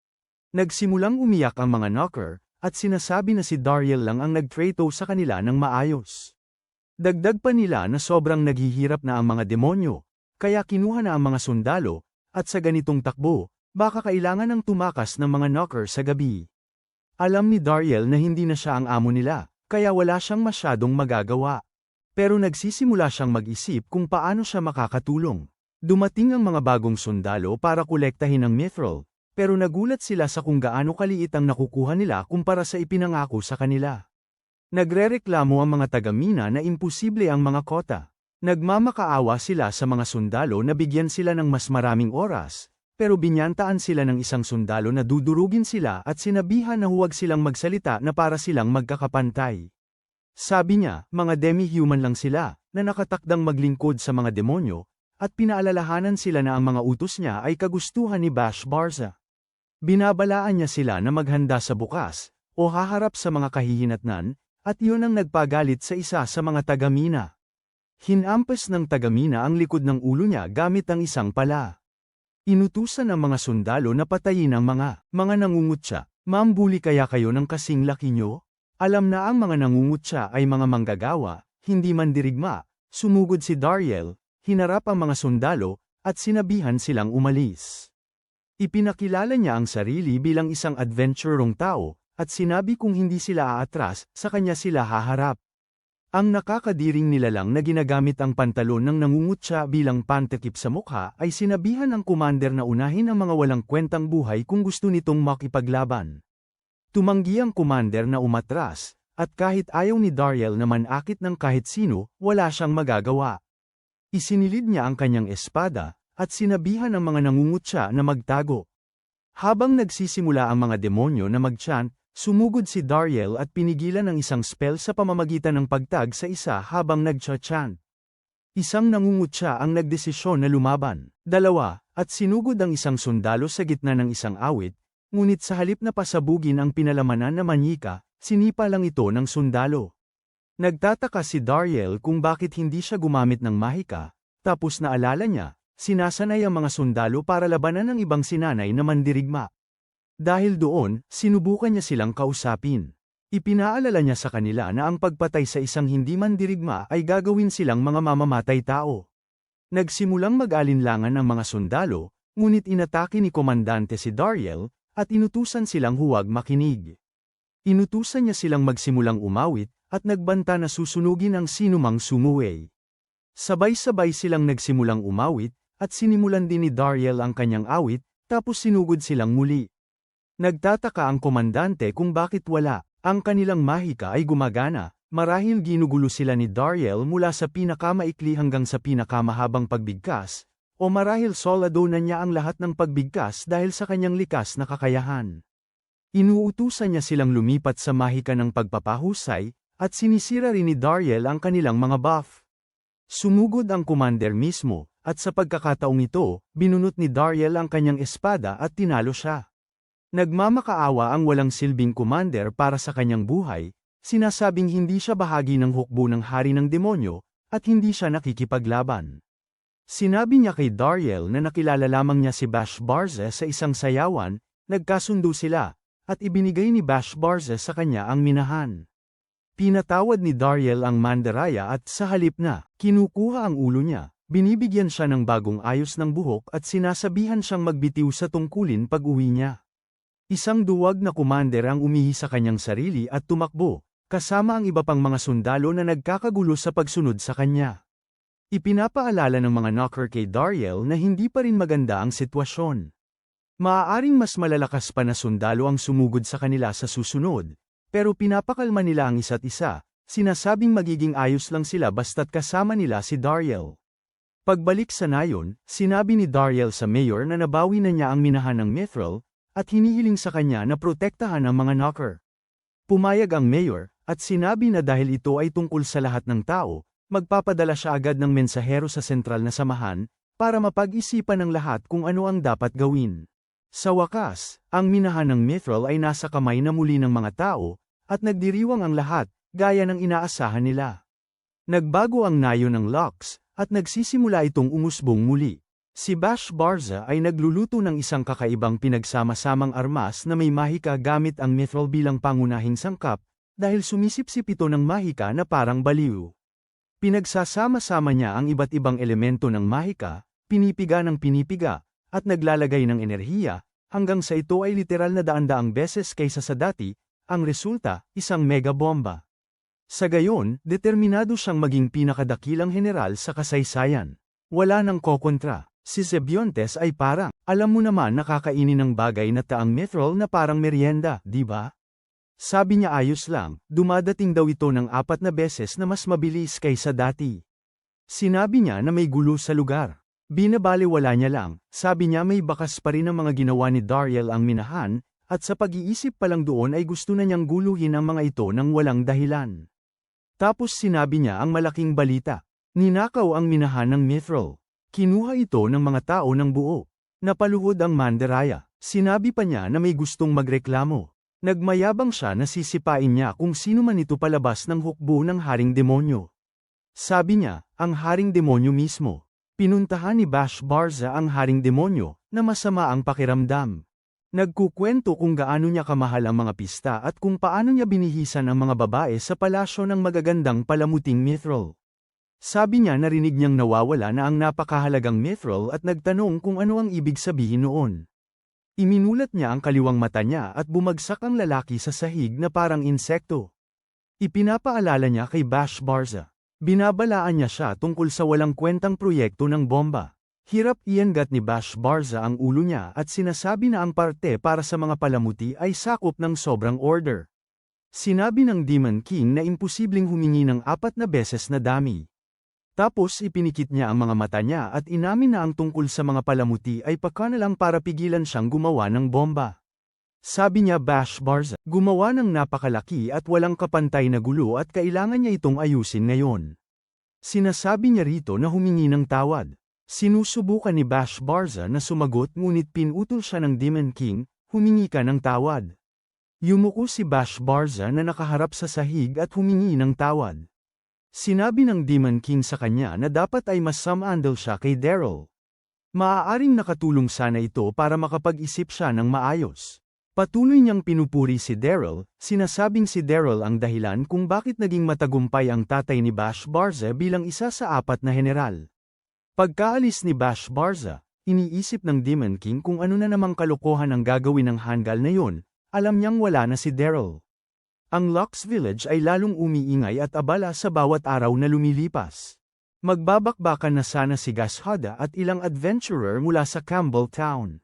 Nagsimulang umiyak ang mga knocker, at sinasabi na si Dariel lang ang nagtrato sa kanila ng maayos. Dagdag pa nila na sobrang naghihirap na ang mga demonyo, kaya kinuha na ang mga sundalo, at sa ganitong takbo, baka kailangan ng tumakas ng mga knocker sa gabi. Alam ni Dariel na hindi na siya ang amo nila, kaya wala siyang masyadong magagawa. Pero nagsisimula siyang mag-isip kung paano siya makakatulong. Dumating ang mga bagong sundalo para kolektahin ang mithril, pero nagulat sila sa kung gaano kaliit ang nakukuha nila kumpara sa ipinangako sa kanila. Nagrereklamo ang mga taga-mina na imposible ang mga kota. Nagmamakaawa sila sa mga sundalo na bigyan sila ng mas maraming oras, pero binyantaan sila ng isang sundalo na dudurugin sila at sinabihan na huwag silang magsalita na para silang magkakapantay. Sabi niya, mga demi-human lang sila, na nakatakdang maglingkod sa mga demonyo, at pinaalalahanan sila na ang mga utos niya ay kagustuhan ni Bash Barza. Binabalaan niya sila na maghanda sa bukas, o haharap sa mga kahihinatnan, at yun ang nagpagalit sa isa sa mga taga-mina. Hinampas ng taga-mina ang likod ng ulo niya gamit ang isang pala. Inutusan ng mga sundalo na patayin ang mga nangungutya. Ma'am, buli kaya kayo ng kasing laki nyo? Alam na ang mga nangungutya ay mga manggagawa, hindi mandirigma. Sumugod si Dariel, hinarap ang mga sundalo, at sinabihan silang umalis. Ipinakilala niya ang sarili bilang isang adventurong tao, at sinabi kung hindi sila aatras, sa kanya sila haharap. Ang nakakadiring nilalang na ginagamit ang pantalon ng nangungutya bilang pantakip sa mukha ay sinabihan ng commander na unahin ang mga walang kwentang buhay kung gusto nitong makipaglaban. Tumanggi ang commander na umatras, at kahit ayaw ni Dariel na manakit ng kahit sino, wala siyang magagawa. Isinilid niya ang kanyang espada, at sinabihan ang mga nangungutya na magtago. Habang nagsisimula ang mga demonyo na mag-chant, sumugod si Dariel at pinigilan ang isang spell sa pamamagitan ng pagtag sa isa habang nag-chant. Isang nangungutya ang nagdesisyon na lumaban. Dalawa, at sinugod ang isang sundalo sa gitna ng isang awit, ngunit sa halip na pasabugin ang pinalamanan na manyika, sinipa lang ito ng sundalo. Nagtataka si Dariel kung bakit hindi siya gumamit ng mahika, tapos naalala niya, sinasanay ang mga sundalo para labanan ng ibang sinanay na mandirigma. Dahil doon, sinubukan niya silang kausapin. Ipinaalala niya sa kanila na ang pagpatay sa isang hindi mandirigma ay gagawin silang mga mamamatay tao. Nagsimulang mag-alinlangan ang mga sundalo, ngunit inatake ni Komandante si Dariel, at inutusan silang huwag makinig. Inutusan niya silang magsimulang umawit, at nagbanta na susunugin ang sinumang sumuway. Sabay-sabay silang nagsimulang umawit, at sinimulan din ni Dariel ang kanyang awit, tapos sinugod silang muli. Nagtataka ang komandante kung bakit wala. Ang kanilang mahika ay gumagana, marahil ginugulo sila ni Dariel mula sa pinakamaikli hanggang sa pinakamahabang pagbigkas, o marahil solado na niya ang lahat ng pagbigkas dahil sa kanyang likas na kakayahan. Inuutusan niya silang lumipat sa mahika ng pagpapahusay, at sinisira rin ni Dariel ang kanilang mga buff. Sumugod ang commander mismo, at sa pagkakataong ito, binunot ni Dariel ang kanyang espada at tinalo siya. Nagmamakaawa ang walang silbing commander para sa kanyang buhay, sinasabing hindi siya bahagi ng hukbo ng hari ng demonyo, at hindi siya nakikipaglaban. Sinabi niya kay Dariel na nakilala lamang niya si Bash Barza sa isang sayawan, nagkasundo sila, at ibinigay ni Bash Barza sa kanya ang minahan. Pinatawad ni Dariel ang mandaraya at sa halip na kinukuha ang ulo niya, binibigyan siya ng bagong ayos ng buhok at sinasabihan siyang magbitiw sa tungkulin pag-uwi niya. Isang duwag na commander ang umihi sa kanyang sarili at tumakbo, kasama ang iba pang mga sundalo na nagkakagulo sa pagsunod sa kanya. Ipinapaalala ng mga knocker kay Dariel na hindi pa rin maganda ang sitwasyon. Maaaring mas malalakas pa na sundalo ang sumugod sa kanila sa susunod, pero pinapakalma nila ang isa't isa, sinasabing magiging ayos lang sila basta't kasama nila si Dariel. Pagbalik sa nayon, sinabi ni Dariel sa mayor na nabawi na niya ang minahan ng mithril, at hinihiling sa kanya na protektahan ang mga knocker. Pumayag ang mayor, at sinabi na dahil ito ay tungkol sa lahat ng tao, magpapadala siya agad ng mensahero sa sentral na samahan, para mapag-isipan ng lahat kung ano ang dapat gawin. Sa wakas, ang minahan ng mithril ay nasa kamay na muli ng mga tao, at nagdiriwang ang lahat, gaya ng inaasahan nila. Nagbago ang nayo ng Lux, at nagsisimula itong umusbong muli. Si Bash Barza ay nagluluto ng isang kakaibang pinagsama-samang armas na may mahika gamit ang mithril bilang pangunahing sangkap, dahil sumisipsip ito ng mahika na parang baliw. Pinagsasama-sama niya ang iba't ibang elemento ng mahika, pinipiga ng pinipiga, at naglalagay ng enerhiya, hanggang sa ito ay literal na daan-daang beses kaysa sa dati, ang resulta, isang mega bomba. Sa gayon, determinado siyang maging pinakadakilang general sa kasaysayan. Wala nang kokontra. Si Zebiontes ay parang, alam mo naman nakakainin ng bagay na taang mithril na parang merienda, di ba? Sabi niya ayos lang, dumadating daw ito ng 4 na beses na mas mabilis kaysa dati. Sinabi niya na may gulo sa lugar. Binabaliwala niya lang, sabi niya may bakas pa rin ang mga ginawa ni Dariel ang minahan, at sa pag-iisip pa lang doon ay gusto na niyang guluhin ang mga ito ng walang dahilan. Tapos sinabi niya ang malaking balita. Ninakaw ang minahan ng mithril. Kinuha ito ng mga tao ng buo. Napaluhod ang mandaraya. Sinabi pa niya na may gustong magreklamo. Nagmayabang siya na sisipain niya kung sino man ito palabas ng hukbo ng haring demonyo. Sabi niya, ang haring demonyo mismo. Pinuntahan ni Bash Barza ang haring demonyo, na masama ang pakiramdam. Nagkukwento kung gaano niya kamahal ang mga pista at kung paano niya binihisan ang mga babae sa palasyo ng magagandang palamuting mithril. Sabi niya narinig niyang nawawala na ang napakahalagang mithril at nagtanong kung ano ang ibig sabihin noon. Iminulat niya ang kaliwang mata niya at bumagsak ang lalaki sa sahig na parang insekto. Ipinapaalala niya kay Bash Barza. Binabalaan niya siya tungkol sa walang kwentang proyekto ng bomba. Hirap iangat ni Bash Barza ang ulo niya at sinasabi na ang parte para sa mga palamuti ay sakop ng sobrang order. Sinabi ng Demon King na imposibleng humingi ng 4 na beses na dami. Tapos ipinikit niya ang mga mata niya at inamin na ang tungkol sa mga palamuti ay paka na lang para pigilan siyang gumawa ng bomba. Sabi niya Bash Barza, gumawa ng napakalaki at walang kapantay na gulo at kailangan niya itong ayusin ngayon. Sinasabi niya rito na humingi ng tawad. Sinusubukan ni Bash Barza na sumagot ngunit pinutol siya ng Demon King, humingi ka ng tawad. Yumuko si Bash Barza na nakaharap sa sahig at humingi ng tawad. Sinabi ng Demon King sa kanya na dapat ay mas samandal siya kay Daryl. Maaaring nakatulong sana ito para makapag-isip siya ng maayos. Patuloy niyang pinupuri si Daryl, sinasabing si Daryl ang dahilan kung bakit naging matagumpay ang tatay ni Bash Barza bilang isa sa 4 na general. Pagkaalis ni Bash Barza, iniisip ng Demon King kung ano na namang kalokohan ang gagawin ng hanggal na yun, alam niyang wala na si Daryl. Ang Lux Village ay lalong umiingay at abala sa bawat araw na lumilipas. Magbabakbakan na sana si Gashada at ilang adventurer mula sa Campbell Town.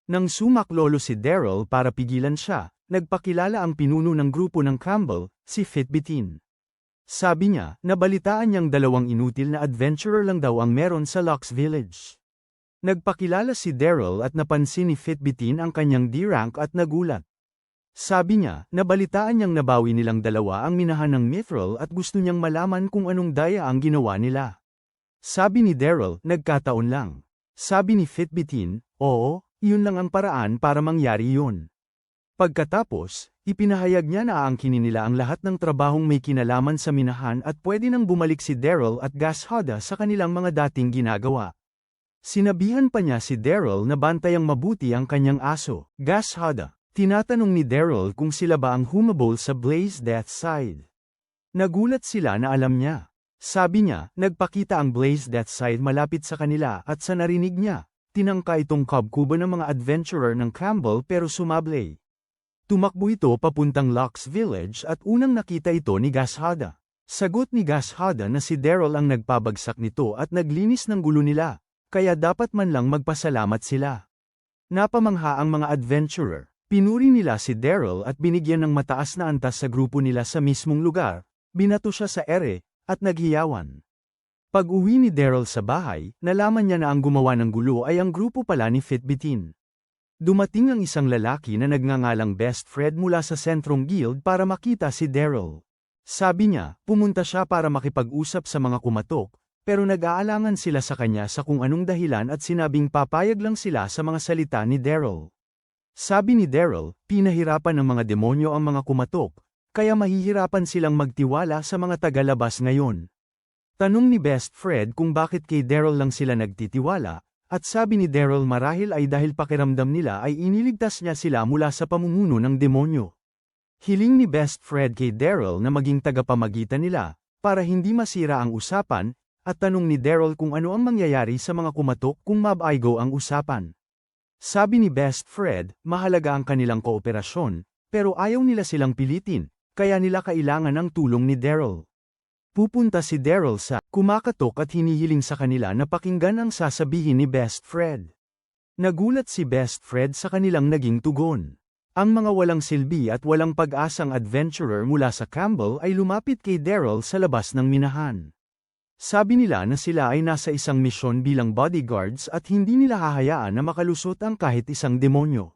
Nang sumaklolo si Daryl para pigilan siya, nagpakilala ang pinuno ng grupo ng Campbell, si Fitbitin. Sabi niya, nabalitaan niyang 2 inutil na adventurer lang daw ang meron sa Lux Village. Nagpakilala si Daryl at napansin ni Fitbitin ang kanyang D-rank at nagulat. Sabi niya, nabalitaan niyang nabawi nilang 2 ang minahan ng mithril at gusto niyang malaman kung anong daya ang ginawa nila. Sabi ni Daryl, nagkataon lang. Sabi ni Fitbitin, oo, yun lang ang paraan para mangyari yun. Pagkatapos, ipinahayag niya na aangkinin nila ang lahat ng trabahong may kinalaman sa minahan at pwede nang bumalik si Daryl at Gashada sa kanilang mga dating ginagawa. Sinabihan pa niya si Daryl na bantayang mabuti ang kanyang aso, Gashada. Tinatanong ni Daryl kung sila ba ang humabol sa Blaze Death Side. Nagulat sila na alam niya. Sabi niya, nagpakita ang Blaze Death Side malapit sa kanila at sa narinig niya, tinangka itong kabkuba ng mga adventurer ng Campbell pero sumablay. Tumakbo ito papuntang Lux Village at unang nakita ito ni Gashada. Sagot ni Gashada na si Daryl ang nagpabagsak nito at naglinis ng gulo nila, kaya dapat man lang magpasalamat sila. Napamangha ang mga adventurer. Pinuri nila si Daryl at binigyan ng mataas na antas sa grupo nila sa mismong lugar, binato siya sa ere, at naghiyawan. Pag-uwi ni Daryl sa bahay, nalaman niya na ang gumawa ng gulo ay ang grupo pala ni Fitbitin. Dumating ang isang lalaki na nagngangalang Best Fred mula sa Sentrong Guild para makita si Daryl. Sabi niya, pumunta siya para makipag-usap sa mga kumatok, pero nag-aalangan sila sa kanya sa kung anong dahilan at sinabing papayag lang sila sa mga salita ni Daryl. Sabi ni Daryl, pinahirapan ng mga demonyo ang mga kumatok, kaya mahihirapan silang magtiwala sa mga tagalabas ngayon. Tanong ni Best Fred kung bakit kay Daryl lang sila nagtitiwala, at sabi ni Daryl marahil ay dahil pakiramdam nila ay iniligtas niya sila mula sa pamumuno ng demonyo. Hiling ni Best Fred kay Daryl na maging tagapamagitan nila, para hindi masira ang usapan, at tanong ni Daryl kung ano ang mangyayari sa mga kumatok kung mabaigo ang usapan. Sabi ni Best Fred, mahalaga ang kanilang kooperasyon, pero ayaw nila silang pilitin, kaya nila kailangan ng tulong ni Daryl. Pupunta si Daryl sa kumakatok at hinihiling sa kanila na pakinggan ang sasabihin ni Best Fred. Nagulat si Best Fred sa kanilang naging tugon. Ang mga walang silbi at walang pag-asang adventurer mula sa Campbell ay lumapit kay Daryl sa labas ng minahan. Sabi nila na sila ay nasa isang misyon bilang bodyguards at hindi nila hahayaan na makalusot ang kahit isang demonyo.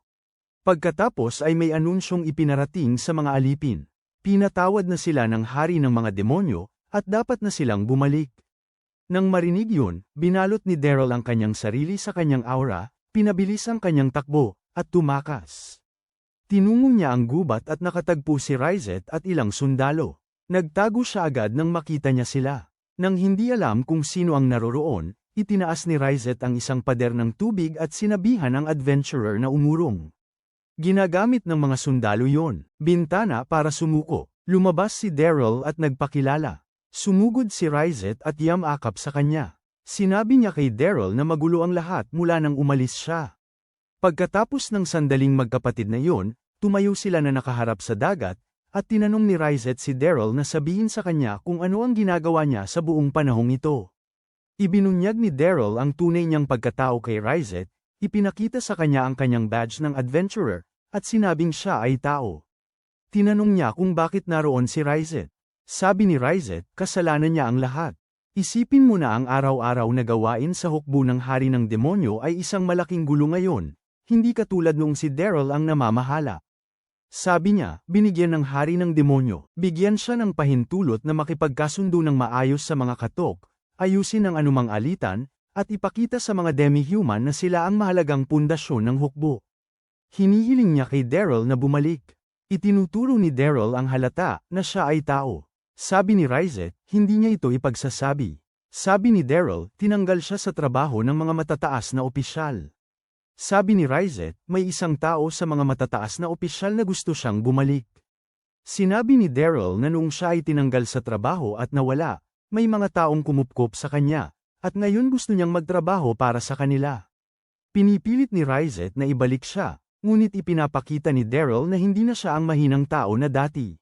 Pagkatapos ay may anunsyong ipinarating sa mga alipin. Pinatawad na sila ng hari ng mga demonyo, at dapat na silang bumalik. Nang marinig yun, binalot ni Daryl ang kanyang sarili sa kanyang aura, pinabilis ang kanyang takbo, at tumakas. Tinungo niya ang gubat at nakatagpo si Ryseth at ilang sundalo. Nagtago siya agad nang makita niya sila. Nang hindi alam kung sino ang naroroon, itinaas ni Ryseth ang isang pader ng tubig at sinabihan ang adventurer na umurong. Ginagamit ng mga sundalo yon, bintana para sumuko. Lumabas si Daryl at nagpakilala. Sumugod si Ryseth at yamakap sa kanya. Sinabi niya kay Daryl na magulo ang lahat mula nang umalis siya. Pagkatapos ng sandaling magkapatid na yon, tumayo sila na nakaharap sa dagat, at tinanong ni Ryseth si Daryl na sabihin sa kanya kung ano ang ginagawa niya sa buong panahong ito. Ibinunyag ni Daryl ang tunay niyang pagkatao kay Ryseth, ipinakita sa kanya ang kanyang badge ng adventurer, at sinabing siya ay tao. Tinanong niya kung bakit naroon si Ryseth. Sabi ni Ryseth, kasalanan niya ang lahat. Isipin mo na ang araw-araw na gawain sa hukbo ng hari ng demonyo ay isang malaking gulo ngayon, hindi katulad nung si Daryl ang namamahala. Sabi niya, binigyan ng hari ng demonyo, bigyan siya ng pahintulot na makipagkasundo ng maayos sa mga katok, ayusin ang anumang alitan, at ipakita sa mga demi-human na sila ang mahalagang pundasyon ng hukbo. Hinihiling niya kay Daryl na bumalik. Itinuturo ni Daryl ang halata na siya ay tao. Sabi ni Ryseth, hindi niya ito ipagsasabi. Sabi ni Daryl, tinanggal siya sa trabaho ng mga matataas na opisyal. Sabi ni Ryseth, may isang tao sa mga matataas na opisyal na gusto siyang bumalik. Sinabi ni Daryl na noong siya ay tinanggal sa trabaho at nawala, may mga taong kumupkop sa kanya, at ngayon gusto niyang magtrabaho para sa kanila. Pinipilit ni Ryseth na ibalik siya, ngunit ipinapakita ni Daryl na hindi na siya ang mahinang tao na dati.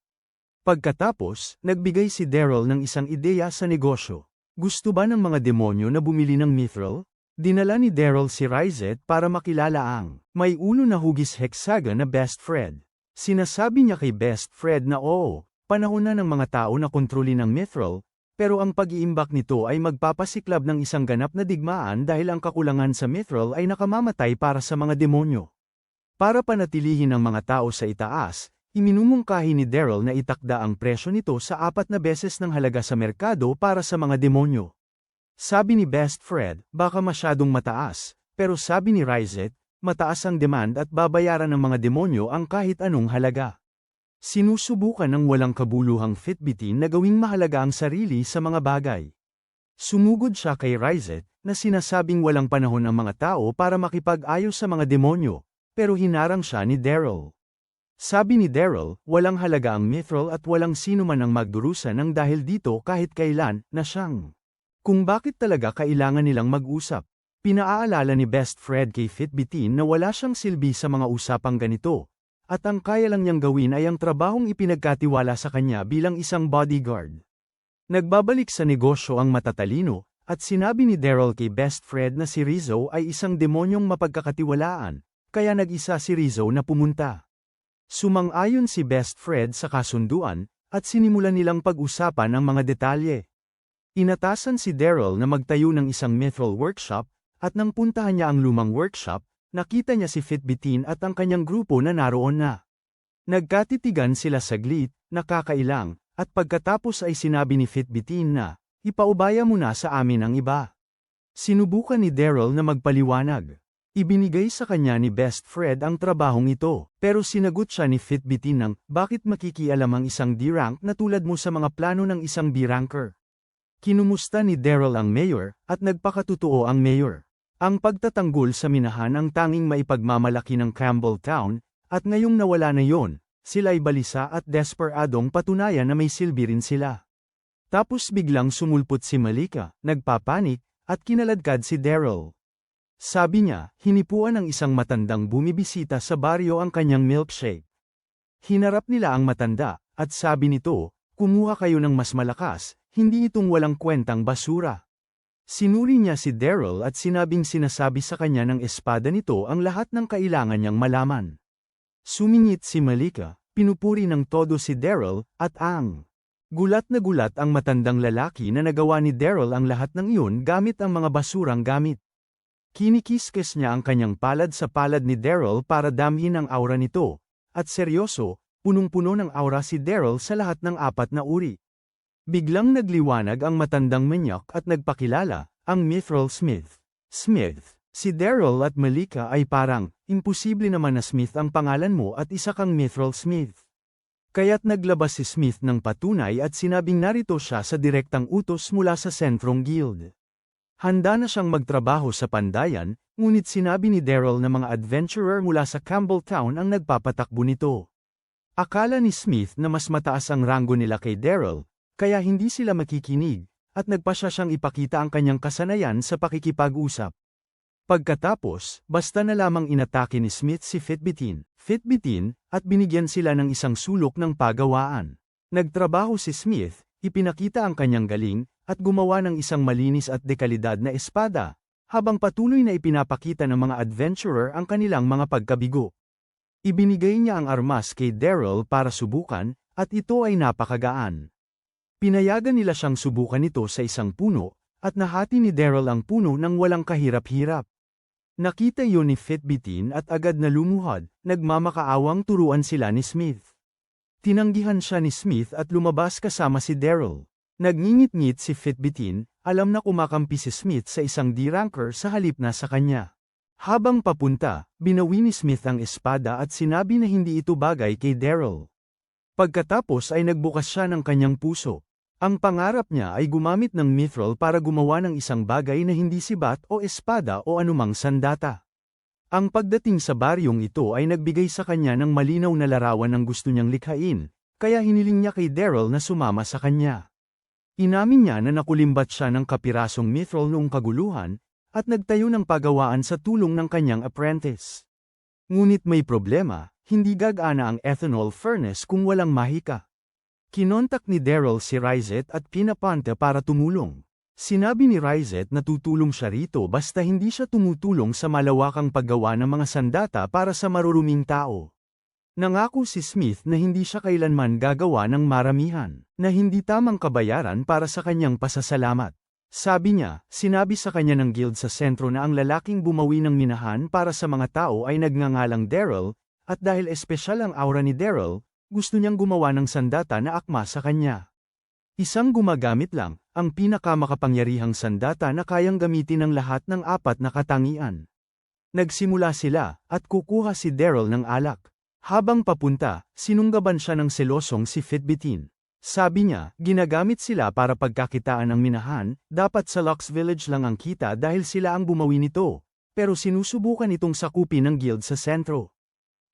Pagkatapos, nagbigay si Daryl ng isang ideya sa negosyo. Gusto ba ng mga demonyo na bumili ng mithril? Dinala ni Daryl si Ryseth para makilala ang may ulo na hugis hexagon na Best Fred. Sinasabi niya kay Best Fred na oo, panahon na ng mga tao na kontrolin ang mithril, pero ang pag-iimbak nito ay magpapasiklab ng isang ganap na digmaan dahil ang kakulangan sa mithril ay nakamamatay para sa mga demonyo. Para panatilihin ang mga tao sa itaas, iminumungkahi ni Daryl na itakda ang presyo nito sa 4 beses ng halaga sa merkado para sa mga demonyo. Sabi ni Best Fred, baka masyadong mataas, pero sabi ni Ryseth, mataas ang demand at babayaran ng mga demonyo ang kahit anong halaga. Sinusubukan ng walang kabuluhang Fitbitin na gawing mahalaga ang sarili sa mga bagay. Sumugod siya kay Ryseth, na sinasabing walang panahon ang mga tao para makipag-ayos sa mga demonyo, pero hinarang siya ni Daryl. Sabi ni Daryl, walang halaga ang mithril at walang sino man ang magdurusa ng dahil dito kahit kailan, na siyang. Kung bakit talaga kailangan nilang mag-usap. Pinaaalala ni Best Fred kay Fitbitin na wala siyang silbi sa mga usapang ganito, at ang kaya lang niyang gawin ay ang trabahong ipinagkatiwala sa kanya bilang isang bodyguard. Nagbabalik sa negosyo ang matatalino, at sinabi ni Daryl kay Best Fred na si Rizzo ay isang demonyong mapagkakatiwalaan, kaya nag-isa si Rizzo na pumunta. Sumang-ayon si Best Fred sa kasunduan, at sinimulan nilang pag-usapan ang mga detalye. Inatasan si Daryl na magtayo ng isang mithril workshop, at nang puntahan niya ang lumang workshop, nakita niya si Fitbitin at ang kanyang grupo na naroon na. Nagkatitigan sila saglit, nakakailang, at pagkatapos ay sinabi ni Fitbitin na, ipaubaya mo na sa amin ang iba. Sinubukan ni Daryl na magpaliwanag. Ibinigay sa kanya ni Best Fred ang trabahong ito, pero sinagot siya ni Fitbitin ng, bakit makikialam ang isang D-rank na tulad mo sa mga plano ng isang B-ranker? Kinumusta ni Daryl ang mayor, at nagpakatotoo ang mayor. Ang pagtatanggol sa minahan ang tanging maipagmamalaki ng Campbelltown, at ngayong nawala na yon, sila'y balisa at desperadong patunayan na may silbi rin sila. Tapos biglang sumulpot si Malika, nagpapanik, at kinaladkad si Daryl. Sabi niya, hinipuan ng isang matandang bumibisita sa baryo ang kanyang milkshake. Hinarap nila ang matanda, at sabi nito, kumuha kayo ng mas malakas, hindi itong walang kwentang basura. Sinuri niya si Daryl at sinabing sinasabi sa kanya ng espada nito ang lahat ng kailangan niyang malaman. Sumingit si Malika, pinupuri ng todo si Daryl, at gulat na gulat ang matandang lalaki na nagawa ni Daryl ang lahat ng iyon gamit ang mga basurang gamit. Kinikiskes niya ang kanyang palad sa palad ni Daryl para damhin ang aura nito, at seryoso, punong-puno ng aura si Daryl sa lahat ng apat na uri. Biglang nagliwanag ang matandang manyak at nagpakilala, ang Mithril Smith. Smith, si Daryl at Malika ay parang, imposible naman na Smith ang pangalan mo at isa kang Mithril Smith. Kaya't naglabas si Smith ng patunay at sinabing narito siya sa direktang utos mula sa Sentrong Guild. Handa na siyang magtrabaho sa pandayan, ngunit sinabi ni Daryl na mga adventurer mula sa Campbelltown ang nagpapatakbo nito. Akala ni Smith na mas mataas ang ranggo nila kay Daryl, kaya hindi sila makikinig, at nagpasya siyang ipakita ang kanyang kasanayan sa pakikipag-usap. Pagkatapos, basta na lamang inatake ni Smith si Fitbitin, at binigyan sila ng isang sulok ng pagawaan. Nagtrabaho si Smith, ipinakita ang kanyang galing, at gumawa ng isang malinis at dekalidad na espada, habang patuloy na ipinapakita ng mga adventurer ang kanilang mga pagkabigo. Ibinigay niya ang armas kay Daryl para subukan, at ito ay napakagaan. Pinayagan nila siyang subukan ito sa isang puno, at nahati ni Daryl ang puno nang walang kahirap-hirap. Nakita yun ni Fitbitin at agad na lumuhad, nagmamakaawang turuan sila ni Smith. Tinanggihan siya ni Smith at lumabas kasama si Daryl. Nagngingit-ngit si Fitbitin, alam na kumakampi si Smith sa isang D-ranker sa halip na sa kanya. Habang papunta, binawi ni Smith ang espada at sinabi na hindi ito bagay kay Daryl. Pagkatapos ay nagbukas siya ng kanyang puso. Ang pangarap niya ay gumamit ng mithril para gumawa ng isang bagay na hindi sibat o espada o anumang sandata. Ang pagdating sa baryong ito ay nagbigay sa kanya ng malinaw na larawan ng gusto niyang likhain, kaya hiniling niya kay Daryl na sumama sa kanya. Inamin niya na nakulimbat siya ng kapirasong mithril noong kaguluhan, at nagtayo ng pagawaan sa tulong ng kanyang apprentice. Ngunit may problema, hindi gagana ang ethanol furnace kung walang mahika. Kinontak ni Daryl si Ryzet at pinapunta para tumulong. Sinabi ni Ryzet na tutulong siya rito basta hindi siya tumutulong sa malawakang paggawa ng mga sandata para sa maruruming tao. Nangako si Smith na hindi siya kailanman gagawa ng maramihan, na hindi tamang kabayaran para sa kanyang pasasalamat. Sabi niya, sinabi sa kanya ng guild sa sentro na ang lalaking bumawi ng minahan para sa mga tao ay nagngangalang Daryl, at dahil espesyal ang aura ni Daryl, gusto niyang gumawa ng sandata na akma sa kanya. Isang gumagamit lang, ang pinakamakapangyarihang sandata na kayang gamitin ng lahat ng apat na katangian. Nagsimula sila, at kukuha si Daryl ng alak. Habang papunta, sinunggaban siya ng selosong si Fitbitin. Sabi niya, ginagamit sila para pagkakitaan ang minahan, dapat sa Lux Village lang ang kita dahil sila ang bumawi nito, pero sinusubukan itong sakupin ng guild sa sentro.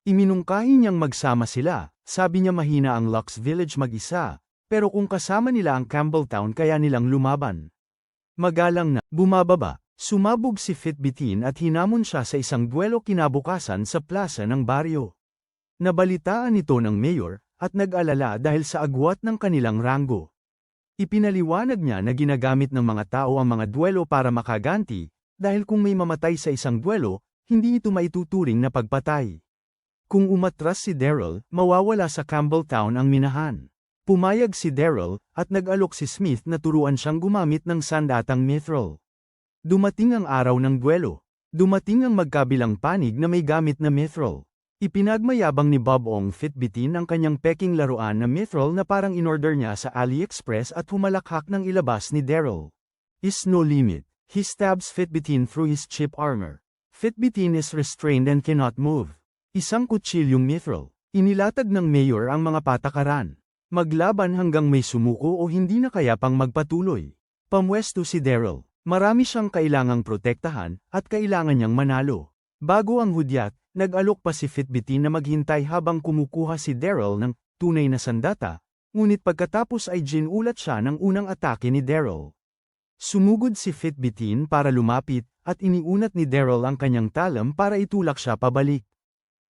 Iminungkahi niyang magsama sila, sabi niya mahina ang Lux Village mag-isa, pero kung kasama nila ang Campbelltown kaya nilang lumaban. Magalang na, bumababa, sumabog si Fitbitin at hinamon siya sa isang duelo kinabukasan sa plaza ng baryo. Nabalitaan ito ng mayor, at nag-alala dahil sa agwat ng kanilang ranggo. Ipinaliwanag niya na ginagamit ng mga tao ang mga duelo para makaganti, dahil kung may mamatay sa isang duelo, hindi ito maituturing na pagpatay. Kung umatras si Daryl, mawawala sa Campbelltown ang minahan. Pumayag si Daryl, at nag-alok si Smith na turuan siyang gumamit ng sandatang mithril. Dumating ang araw ng duelo. Dumating ang magkabilang panig na may gamit na mithril. Ipinagmayabang ni Bob Ong Fitbitin ang kanyang peking laruan na mithril na parang inorder niya sa AliExpress at humalakhak ng ilabas ni Daryl. Is no limit. He stabs Fitbitin through his chip armor. Fitbitin is restrained and cannot move. Isang kutsilyong mithril. Inilatag ng mayor ang mga patakaran. Maglaban hanggang may sumuko o hindi na kaya pang magpatuloy. Pamwesto si Daryl. Marami siyang kailangang protektahan at kailangan niyang manalo. Bago ang hudyat, nag-alok pa si Fitbitin na maghintay habang kumukuha si Daryl ng tunay na sandata, ngunit pagkatapos ay ginulat siya ng unang atake ni Daryl. Sumugod si Fitbitin para lumapit at iniunat ni Daryl ang kanyang talam para itulak siya pabalik.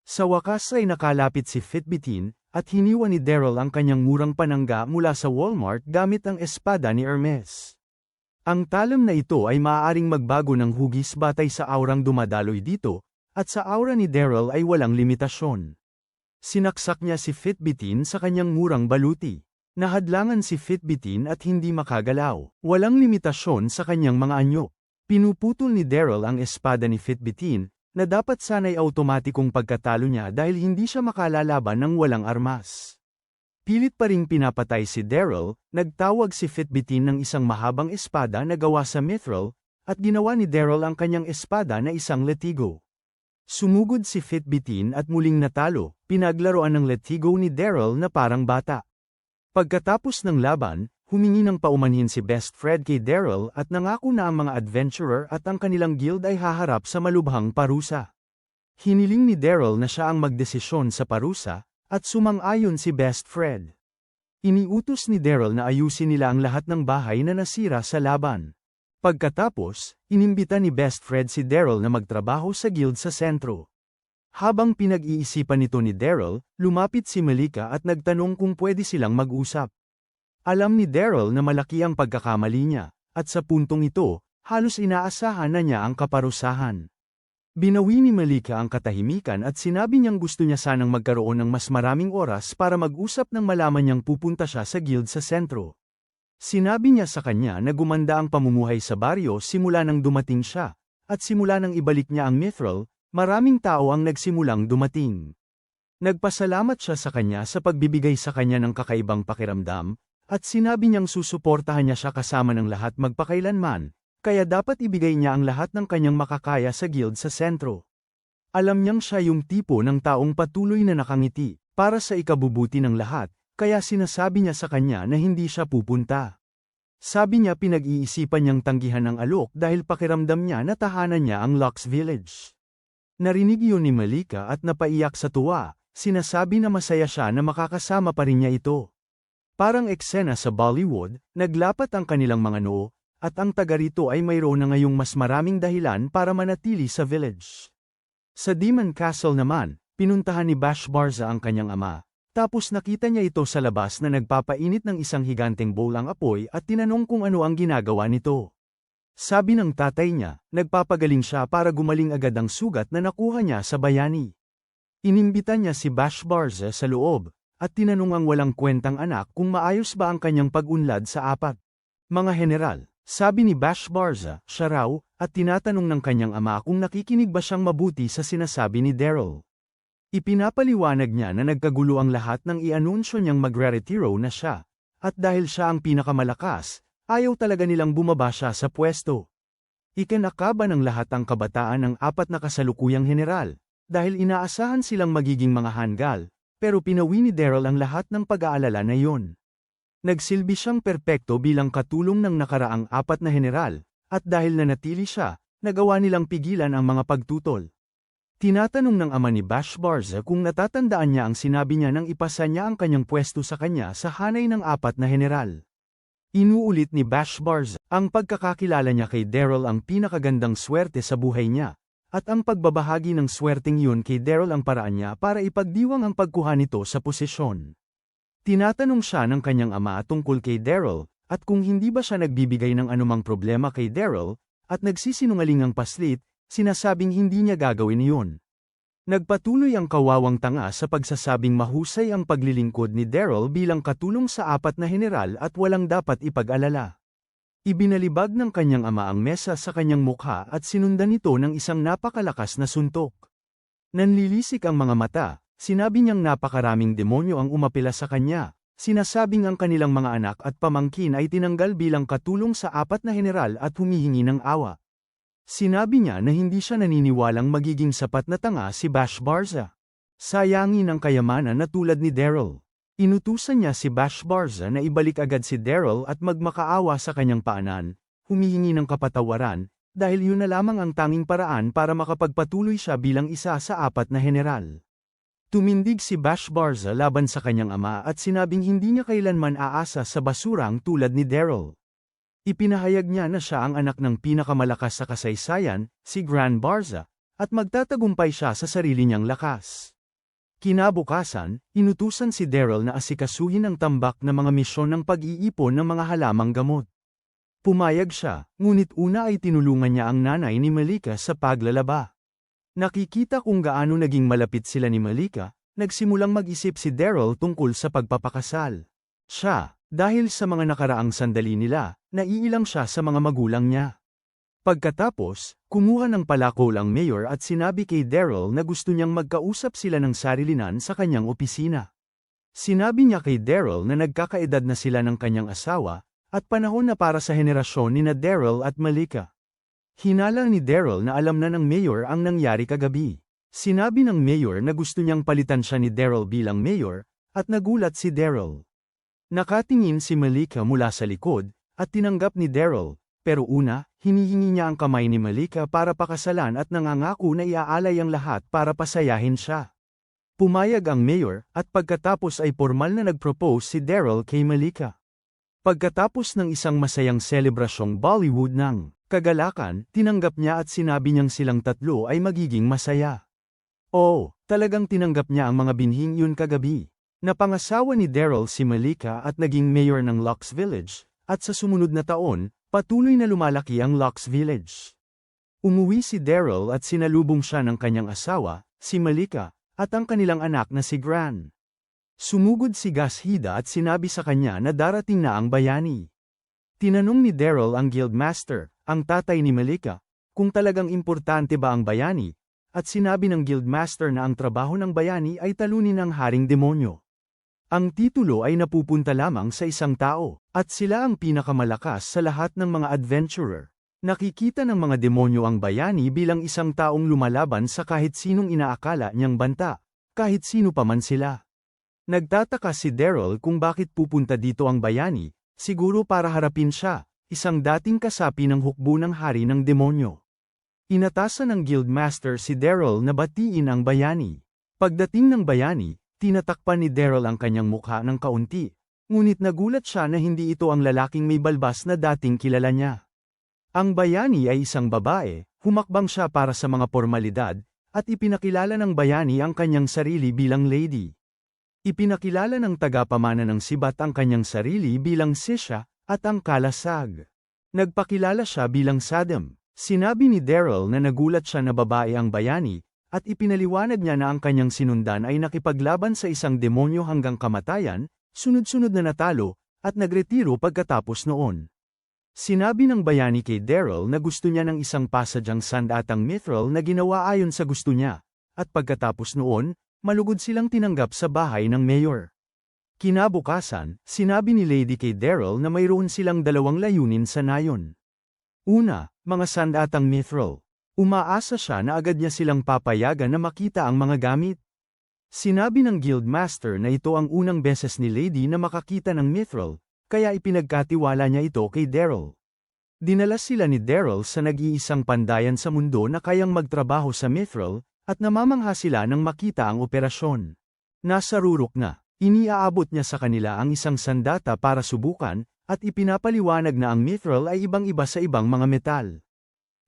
Sa wakas ay nakalapit si Fitbitin at hiniwa ni Daryl ang kanyang murang panangga mula sa Walmart gamit ang espada ni Hermes. Ang talam na ito ay maaaring magbago ng hugis batay sa aurang dumadaloy dito, at sa aura ni Daryl ay walang limitasyon. Sinaksak niya si Fitbitin sa kanyang murang baluti. Nahadlangan si Fitbitin at hindi makagalaw. Walang limitasyon sa kanyang mga anyo. Pinuputol ni Daryl ang espada ni Fitbitin, na dapat sana'y automatikong pagkatalo niya dahil hindi siya makalalaban ng walang armas. Pilit pa ring pinapatay si Daryl, nagtawag si Fitbitin ng isang mahabang espada na gawa sa mithril, at ginawa ni Daryl ang kanyang espada na isang latigo. Sumugod si Fitbitin at muling natalo, pinaglaruan ng latigo ni Daryl na parang bata. Pagkatapos ng laban, humingi ng paumanhin si Best Fred kay Daryl at nangako na ang mga adventurer at ang kanilang guild ay haharap sa malubhang parusa. Hiniling ni Daryl na siya ang magdesisyon sa parusa, at sumang-ayon si Best Fred. Iniutos ni Daryl na ayusin nila ang lahat ng bahay na nasira sa laban. Pagkatapos, inimbita ni Best Fred si Daryl na magtrabaho sa guild sa sentro. Habang pinag-iisipan nito ni Daryl, lumapit si Malika at nagtanong kung pwede silang mag-usap. Alam ni Daryl na malaki ang pagkakamali niya, at sa puntong ito, halos inaasahan na niya ang kaparusahan. Binawi ni Malika ang katahimikan at sinabi niyang gusto niya sanang magkaroon ng mas maraming oras para mag-usap nang malaman niyang pupunta siya sa guild sa sentro. Sinabi niya sa kanya na gumanda ang pamumuhay sa baryo simula nang dumating siya, at simula nang ibalik niya ang mithril, maraming tao ang nagsimulang dumating. Nagpasalamat siya sa kanya sa pagbibigay sa kanya ng kakaibang pakiramdam, at sinabi niyang susuportahan niya siya kasama ng lahat magpakailanman. Kaya dapat ibigay niya ang lahat ng kanyang makakaya sa guild sa sentro. Alam niyang siya yung tipo ng taong patuloy na nakangiti, para sa ikabubuti ng lahat, kaya sinasabi niya sa kanya na hindi siya pupunta. Sabi niya pinag-iisipan niyang tanggihan ang alok dahil pakiramdam niya na tahanan niya ang Lux Village. Narinig yun ni Malika at napaiyak sa tuwa, sinasabi na masaya siya na makakasama pa rin niya ito. Parang eksena sa Bollywood, naglapat ang kanilang mga noo, at ang taga rito ay mayroon na ngayong mas maraming dahilan para manatili sa village. Sa Demon Castle naman, pinuntahan ni Bashbarza ang kanyang ama, tapos nakita niya ito sa labas na nagpapainit ng isang higanteng bowl ang apoy at tinanong kung ano ang ginagawa nito. Sabi ng tatay niya, nagpapagaling siya para gumaling agad ang sugat na nakuha niya sa bayani. Inimbita niya si Bashbarza sa loob, at tinanong ang walang kwentang anak kung maayos ba ang kanyang pag-unlad sa apat. Mga general, sabi ni Bashbarza, siya raw, at tinatanong ng kanyang ama kung nakikinig ba siyang mabuti sa sinasabi ni Daryl. Ipinapaliwanag niya na nagkagulo ang lahat nang i-anunsyo niyang magre-retiro na siya, at dahil siya ang pinakamalakas, ayaw talaga nilang bumaba siya sa pwesto. Ikinakaba ng lahat ang kabataan ng apat na kasalukuyang general, dahil inaasahan silang magiging mga hanggal, pero pinawi ni Daryl ang lahat ng pag-aalala na iyon. Nagsilbi siyang perpekto bilang katulong ng nakaraang apat na general, at dahil nanatili siya, nagawa nilang pigilan ang mga pagtutol. Tinatanong ng ama ni Bashbarza kung natatandaan niya ang sinabi niya nang ipasa niya ang kanyang pwesto sa kanya sa hanay ng apat na general. Inuulit ni Bashbarza, ang pagkakakilala niya kay Daryl ang pinakagandang swerte sa buhay niya, at ang pagbabahagi ng swerteng yun kay Daryl ang paraan niya para ipagdiwang ang pagkuha nito sa posisyon. Tinatanong siya ng kanyang ama tungkol kay Daryl, at kung hindi ba siya nagbibigay ng anumang problema kay Daryl, at nagsisinungaling ang paslit, sinasabing hindi niya gagawin iyon. Nagpatuloy ang kawawang tanga sa pagsasabing mahusay ang paglilingkod ni Daryl bilang katulong sa apat na general at walang dapat ipag-alala. Ibinalibag ng kanyang ama ang mesa sa kanyang mukha at sinundan nito ng isang napakalakas na suntok. Nanlilisik ang mga mata. Sinabi niyang napakaraming demonyo ang umapila sa kanya, sinasabing ang kanilang mga anak at pamangkin ay tinanggal bilang katulong sa apat na general at humihingi ng awa. Sinabi niya na hindi siya naniniwalang magiging sapat na tanga si Bashbarza. Sayangin ang kayamanan na tulad ni Daryl. Inutusan niya si Bashbarza na ibalik agad si Daryl at magmakaawa sa kanyang paanan, humihingi ng kapatawaran, dahil yun na lamang ang tanging paraan para makapagpatuloy siya bilang isa sa 4 na heneral. Tumindig si Bashbarza laban sa kanyang ama at sinabing hindi niya kailanman aasa sa basurang tulad ni Daryl. Ipinahayag niya na siya ang anak ng pinakamalakas sa kasaysayan, si Gran Barza, at magtatagumpay siya sa sarili niyang lakas. Kinabukasan, inutusan si Daryl na asikasuhin ang tambak na mga misyon ng pag-iipon ng mga halamang gamot. Pumayag siya, ngunit una ay tinulungan niya ang nanay ni Malika sa paglalaba. Nakikita kung gaano naging malapit sila ni Malika, nagsimulang mag-isip si Daryl tungkol sa pagpapakasal. Siya, dahil sa mga nakaraang sandali nila, naiilang siya sa mga magulang niya. Pagkatapos, kumuha ng palakol ang mayor at sinabi kay Daryl na gusto niyang magkausap sila ng sarilinan sa kanyang opisina. Sinabi niya kay Daryl na nagkakaedad na sila ng kanyang asawa, at panahon na para sa henerasyon ni na Daryl at Malika. Hinala ni Daryl na alam na ng mayor ang nangyari kagabi. Sinabi ng mayor na gusto niyang palitan siya ni Daryl bilang mayor, at nagulat si Daryl. Nakatingin si Malika mula sa likod, at tinanggap ni Daryl. Pero una, hinihingi niya ang kamay ni Malika para pakasalan at nangangako na iaalay ang lahat para pasayahin siya. Pumayag ang mayor, at pagkatapos ay formal na nag-propose si Daryl kay Malika. Pagkatapos ng isang masayang selebrasyong Bollywood ng kagalakan, tinanggap niya at sinabi niyang silang tatlo ay magiging masaya. Oo, talagang tinanggap niya ang mga binhing yun kagabi. Napangasawa ni Daryl si Malika at naging mayor ng Lux Village, at sa sumunod na taon, patuloy na lumalaki ang Lux Village. Umuwi si Daryl at sinalubong siya ng kanyang asawa, si Malika, at ang kanilang anak na si Gran. Sumugod si Gashida at sinabi sa kanya na darating na ang bayani. Tinanong ni Daryl ang guildmaster, ang tatay ni Malika, kung talagang importante ba ang bayani, at sinabi ng guildmaster na ang trabaho ng bayani ay talunin ang haring demonyo. Ang titulo ay napupunta lamang sa isang tao, at sila ang pinakamalakas sa lahat ng mga adventurer. Nakikita ng mga demonyo ang bayani bilang isang taong lumalaban sa kahit sinong inaakala niyang banta, kahit sino pa man sila. Nagtataka si Daryl kung bakit pupunta dito ang bayani, siguro para harapin siya, isang dating kasapi ng hukbo ng hari ng demonyo. Inatasan ng guildmaster si Daryl na batiin ang bayani. Pagdating ng bayani, tinatakpan ni Daryl ang kanyang mukha ng kaunti, ngunit nagulat siya na hindi ito ang lalaking may balbas na dating kilala niya. Ang bayani ay isang babae, humakbang siya para sa mga formalidad, at ipinakilala ng bayani ang kanyang sarili bilang lady. Ipinakilala ng tagapamana ng sibat ang kanyang sarili bilang Sisha, at ang kalasag. Nagpakilala siya bilang Saddam. Sinabi ni Daryl na nagulat siya na babae ang bayani, at ipinaliwanag niya na ang kanyang sinundan ay nakipaglaban sa isang demonyo hanggang kamatayan, sunod-sunod na natalo, at nagretiro pagkatapos noon. Sinabi ng bayani kay Daryl na gusto niya ng isang pasadyang sandatang mithril na ginawa ayon sa gusto niya, at pagkatapos noon, malugod silang tinanggap sa bahay ng mayor. Kinabukasan, sinabi ni Lady kay Daryl na mayroon silang 2 layunin sa nayon. Una, mga sandatang mithril. Umaasa siya na agad niya silang papayagan na makita ang mga gamit. Sinabi ng guildmaster na ito ang unang beses ni Lady na makakita ng mithril, kaya ipinagkatiwala niya ito kay Daryl. Dinala sila ni Daryl sa nag-iisang pandayan sa mundo na kayang magtrabaho sa mithril, at namamangha sila nang makita ang operasyon. Nasa rurok na, iniaabot niya sa kanila ang isang sandata para subukan, at ipinapaliwanag na ang mithril ay ibang-iba sa ibang mga metal.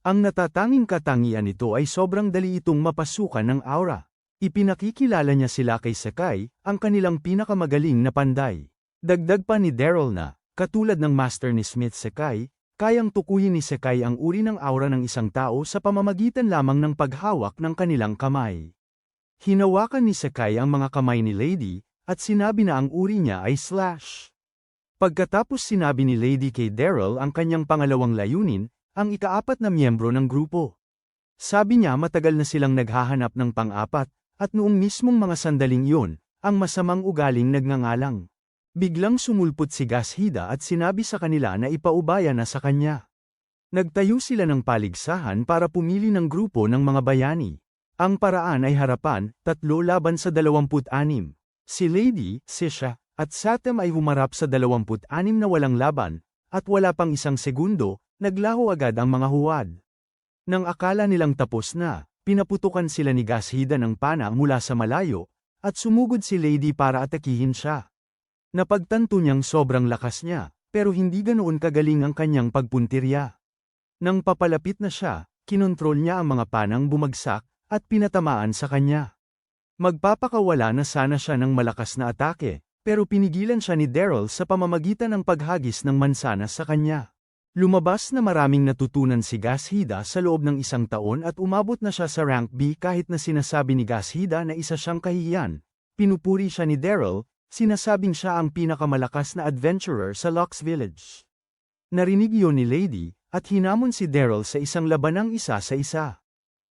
Ang natatanging katangian nito ay sobrang dali itong mapasukan ng aura. Ipinakikilala niya sila kay Sakai, ang kanilang pinakamagaling na panday. Dagdag pa ni Daryl na, katulad ng master ni Smith Sakai, kayang tukuyin ni Sakai ang uri ng aura ng isang tao sa pamamagitan lamang ng paghawak ng kanilang kamay. Hinawakan ni Sakai ang mga kamay ni Lady, at sinabi na ang uri niya ay slash. Pagkatapos sinabi ni Lady kay Daryl ang kanyang pangalawang layunin, ang ika-4 na miyembro ng grupo. Sabi niya matagal na silang naghahanap ng pang-4, at noong mismong mga sandaling iyon, ang masamang ugaling nagngangalang. Biglang sumulpot si Gashida at sinabi sa kanila na ipaubaya na sa kanya. Nagtayo sila ng paligsahan para pumili ng grupo ng mga bayani. Ang paraan ay harapan, 3 laban sa 26. Si Lady, Sisha, at Satem ay humarap sa 26 na walang laban, at wala pang isang segundo, naglaho agad ang mga huwad. Nang akala nilang tapos na, pinaputukan sila ni Gashida ng pana mula sa malayo, at sumugod si Lady para atakihin siya. Napagtanto niyang sobrang lakas niya, pero hindi ganoon kagaling ang kanyang pagpuntirya. Nang papalapit na siya, kinontrol niya ang mga panang bumagsak, at pinatamaan sa kanya. Magpapakawala na sana siya ng malakas na atake, pero pinigilan siya ni Daryl sa pamamagitan ng paghagis ng mansanas sa kanya. Lumabas na maraming natutunan si Gashida sa loob ng 1 taon at umabot na siya sa rank B kahit na sinasabi ni Gashida na isa siyang kahihiyan. Pinupuri siya ni Daryl, sinasabing siya ang pinakamalakas na adventurer sa Locks Village. Narinig yun ni Lady, at hinamon si Daryl sa isang labanang isa sa isa.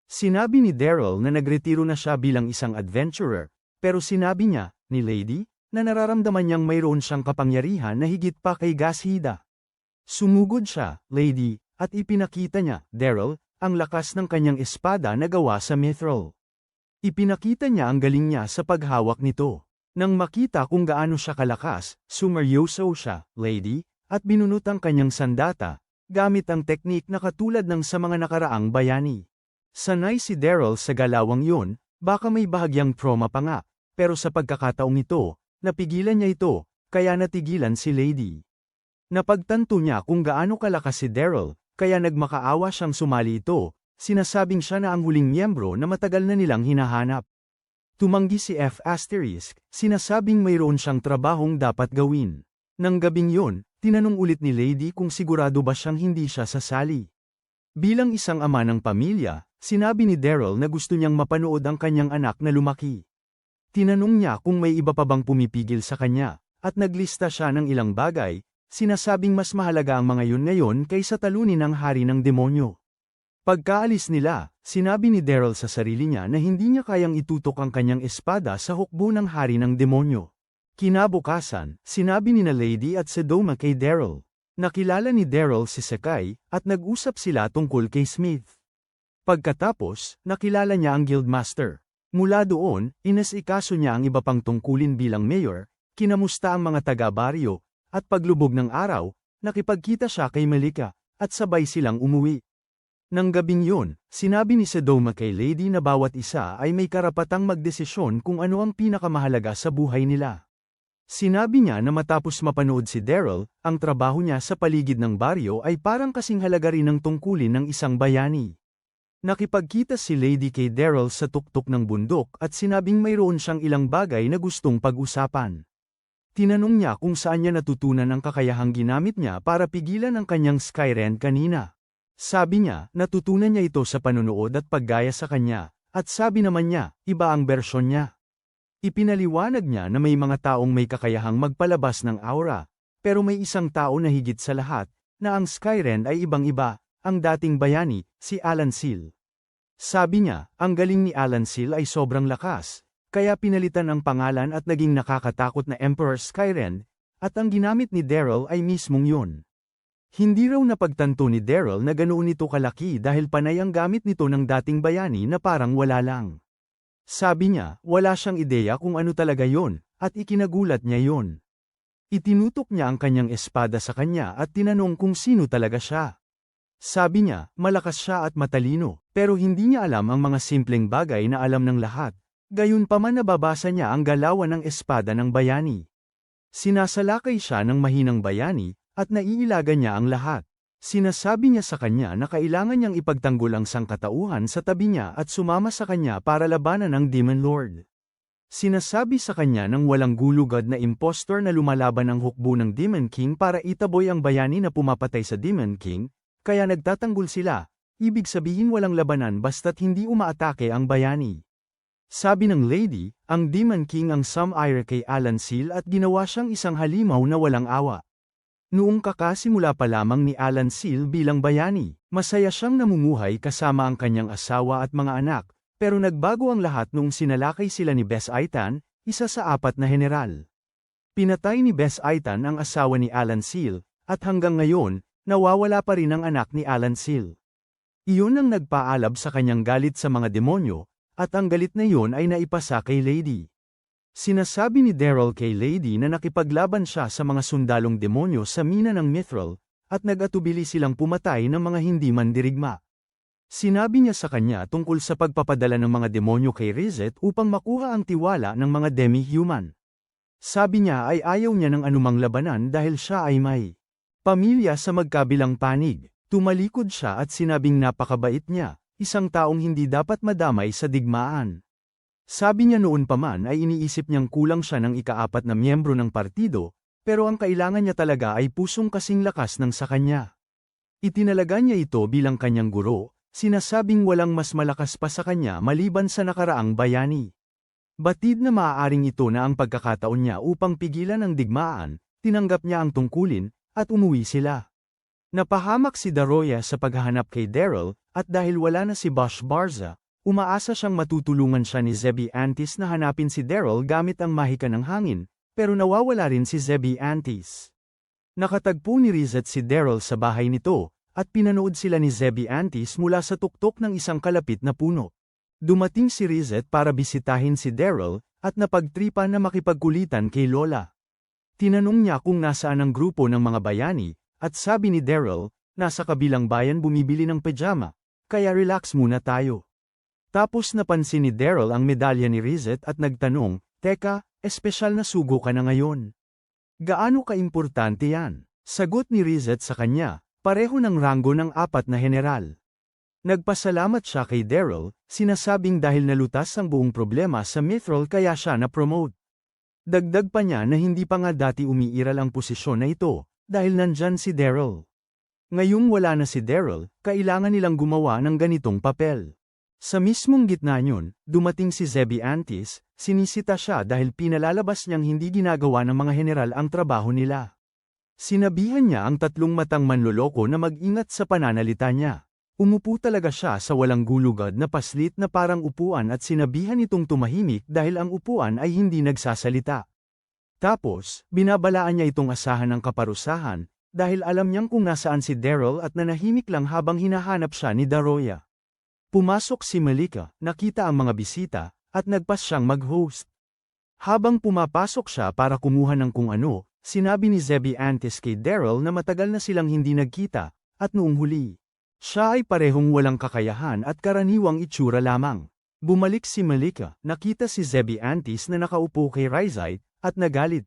Sinabi ni Daryl na nagretiro na siya bilang isang adventurer, pero sinabi niya, ni Lady, na nararamdaman niyang mayroon siyang kapangyarihan na higit pa kay Gashida. Sumugod siya, Lady, at ipinakita niya, Daryl, ang lakas ng kanyang espada na gawa sa mithril. Ipinakita niya ang galing niya sa paghawak nito. Nang makita kung gaano siya kalakas, sumeryoso siya, Lady, at binunot ang kanyang sandata, gamit ang teknik na katulad ng sa mga nakaraang bayani. Sanay si Daryl sa galawang yun, baka may bahagyang trauma pa nga, pero sa pagkakataong ito, napigilan niya ito, kaya natigilan si Lady. Napagtanto niya kung gaano kalakas si Daryl, kaya nagmakaawa siyang sumali ito, sinasabing siya na ang huling miyembro na matagal na nilang hinahanap. Tumanggi si F***, sinasabing mayroon siyang trabahong dapat gawin. Nang gabing yun, tinanong ulit ni Lady kung sigurado ba siyang hindi siya sasali. Bilang isang ama ng pamilya, sinabi ni Daryl na gusto niyang mapanood ang kanyang anak na lumaki. Tinanong niya kung may iba pa bang pumipigil sa kanya, at naglista siya ng ilang bagay, sinasabing mas mahalaga ang mga yun ngayon kaysa talunin ang hari ng demonyo. Pagkaalis nila, sinabi ni Daryl sa sarili niya na hindi niya kayang itutok ang kanyang espada sa hukbo ng hari ng demonyo. Kinabukasan, sinabi ni na Lady at Sodoma kay Daryl. Nakilala ni Daryl si Sakai, at nag-usap sila tungkol kay Smith. Pagkatapos, nakilala niya ang Guildmaster. Mula doon, inasikaso niya ang iba pang tungkulin bilang mayor, kinamusta ang mga taga-baryo, at paglubog ng araw, nakipagkita siya kay Malika, at sabay silang umuwi. Nang gabing yun, sinabi ni Sodoma kay Lady na bawat isa ay may karapatang magdesisyon kung ano ang pinakamahalaga sa buhay nila. Sinabi niya na matapos mapanood si Daryl, ang trabaho niya sa paligid ng baryo ay parang kasing halaga rin ng tungkulin ng isang bayani. Nakipagkita si Lady kay Daryl sa tuktok ng bundok at sinabing mayroon siyang ilang bagay na gustong pag-usapan. Tinanong niya kung saan niya natutunan ang kakayahang ginamit niya para pigilan ang kanyang Skyren kanina. Sabi niya, natutunan niya ito sa panonood at paggaya sa kanya, at sabi naman niya, iba ang bersyon niya. Ipinaliwanag niya na may mga taong may kakayahang magpalabas ng aura, pero may isang tao na higit sa lahat, na ang Skyren ay ibang-iba, ang dating bayani, si Alan Seal. Sabi niya, ang galing ni Alan Seal ay sobrang lakas. Kaya pinalitan ang pangalan at naging nakakatakot na Emperor Skyren, at ang ginamit ni Daryl ay mismong yun. Hindi raw napagtanto ni Daryl na ganoon ito kalaki dahil panay ang gamit nito ng dating bayani na parang wala lang. Sabi niya, wala siyang ideya kung ano talaga yon, at ikinagulat niya yon. Itinutok niya ang kanyang espada sa kanya at tinanong kung sino talaga siya. Sabi niya, malakas siya at matalino, pero hindi niya alam ang mga simpleng bagay na alam ng lahat. Gayunpaman nababasa niya ang galawan ng espada ng bayani. Sinasalakay siya ng mahinang bayani, at naiilaga niya ang lahat. Sinasabi niya sa kanya na kailangan niyang ipagtanggol ang sangkatauhan sa tabi niya at sumama sa kanya para labanan ang Demon Lord. Sinasabi sa kanya ng walang gulugad na impostor na lumalaban ang hukbo ng Demon King para itaboy ang bayani na pumapatay sa Demon King, kaya nagtatanggol sila, ibig sabihin walang labanan basta't hindi umaatake ang bayani. Sabi ng Lady, ang Demon King ang sum-ire kay Alan Seal at ginawa siyang isang halimaw na walang awa. Noong kakasimula pa lamang ni Alan Seal bilang bayani, masaya siyang namumuhay kasama ang kanyang asawa at mga anak, pero nagbago ang lahat noong sinalakay sila ni Bess Aitan, isa sa 4 na general. Pinatay ni Bess Aitan ang asawa ni Alan Seal, at hanggang ngayon, nawawala pa rin ang anak ni Alan Seal. Iyon ang nagpaalab sa kanyang galit sa mga demonyo, at ang galit na iyon ay naipasa kay Lady. Sinasabi ni Daryl kay Lady na nakipaglaban siya sa mga sundalong demonyo sa mina ng Mithril, at nag-atubili silang pumatay ng mga hindi mandirigma. Sinabi niya sa kanya tungkol sa pagpapadala ng mga demonyo kay Rizet upang makuha ang tiwala ng mga demi-human. Sabi niya ay ayaw niya ng anumang labanan dahil siya ay may pamilya sa magkabilang panig. Tumalikod siya at sinabing napakabait niya, isang taong hindi dapat madamay sa digmaan. Sabi niya noon pa man ay iniisip niyang kulang siya ng ika-4 na miyembro ng partido, pero ang kailangan niya talaga ay pusong kasing lakas ng sa kanya. Itinalaga niya ito bilang kanyang guro, sinasabing walang mas malakas pa sa kanya maliban sa nakaraang bayani. Batid na maaaring ito na ang pagkakataon niya upang pigilan ang digmaan, tinanggap niya ang tungkulin, at umuwi sila. Napahamak si Daroya sa paghahanap kay Daryl, at dahil wala na si Bash Barza, umaasa siyang matutulungan siya ni Zebby Antis na hanapin si Daryl gamit ang mahika ng hangin, pero nawawala rin si Zebby Antis. Nakatagpo ni Rizet si Daryl sa bahay nito, at pinanood sila ni Zebby Antis mula sa tuktok ng isang kalapit na puno. Dumating si Rizet para bisitahin si Daryl, at napagtripa na makipagkulitan kay Lola. Tinanong niya kung nasaan ang grupo ng mga bayani, at sabi ni Daryl, nasa kabilang bayan bumibili ng pajama, kaya relax muna tayo. Tapos napansin ni Daryl ang medalya ni Rizet at nagtanong, teka, espesyal na sugo ka na ngayon. Gaano ka-importante yan? Sagot ni Rizet sa kanya, pareho ng ranggo ng 4 na general. Nagpasalamat siya kay Daryl, sinasabing dahil nalutas ang buong problema sa Mithril kaya siya na-promote. Dagdag pa niya na hindi pa nga dati umiiral ang posisyon na ito, dahil nandyan si Daryl. Ngayong wala na si Daryl, kailangan nilang gumawa ng ganitong papel. Sa mismong gitna niyon, dumating si Zebby Antis, sinisita siya dahil pinalalabas niyang hindi ginagawa ng mga general ang trabaho nila. Sinabihan niya ang 3 matang manloloko na mag-ingat sa pananalita niya. Umupo talaga siya sa walang gulugad na paslit na parang upuan at sinabihan itong tumahimik dahil ang upuan ay hindi nagsasalita. Tapos, binabalaan niya itong asahan ng kaparusahan, dahil alam niyang kung nasaan si Daryl at nanahimik lang habang hinahanap siya ni Daroya. Pumasok si Malika, nakita ang mga bisita, at nagpas siyang mag-host. Habang pumapasok siya para kumuha ng kung ano, sinabi ni Zebby Antis kay Daryl na matagal na silang hindi nagkita, at noong huli, siya ay parehong walang kakayahan at karaniwang itsura lamang. Bumalik si Malika, nakita si Zebby Antis na nakaupo kay Rizet, at nagalit.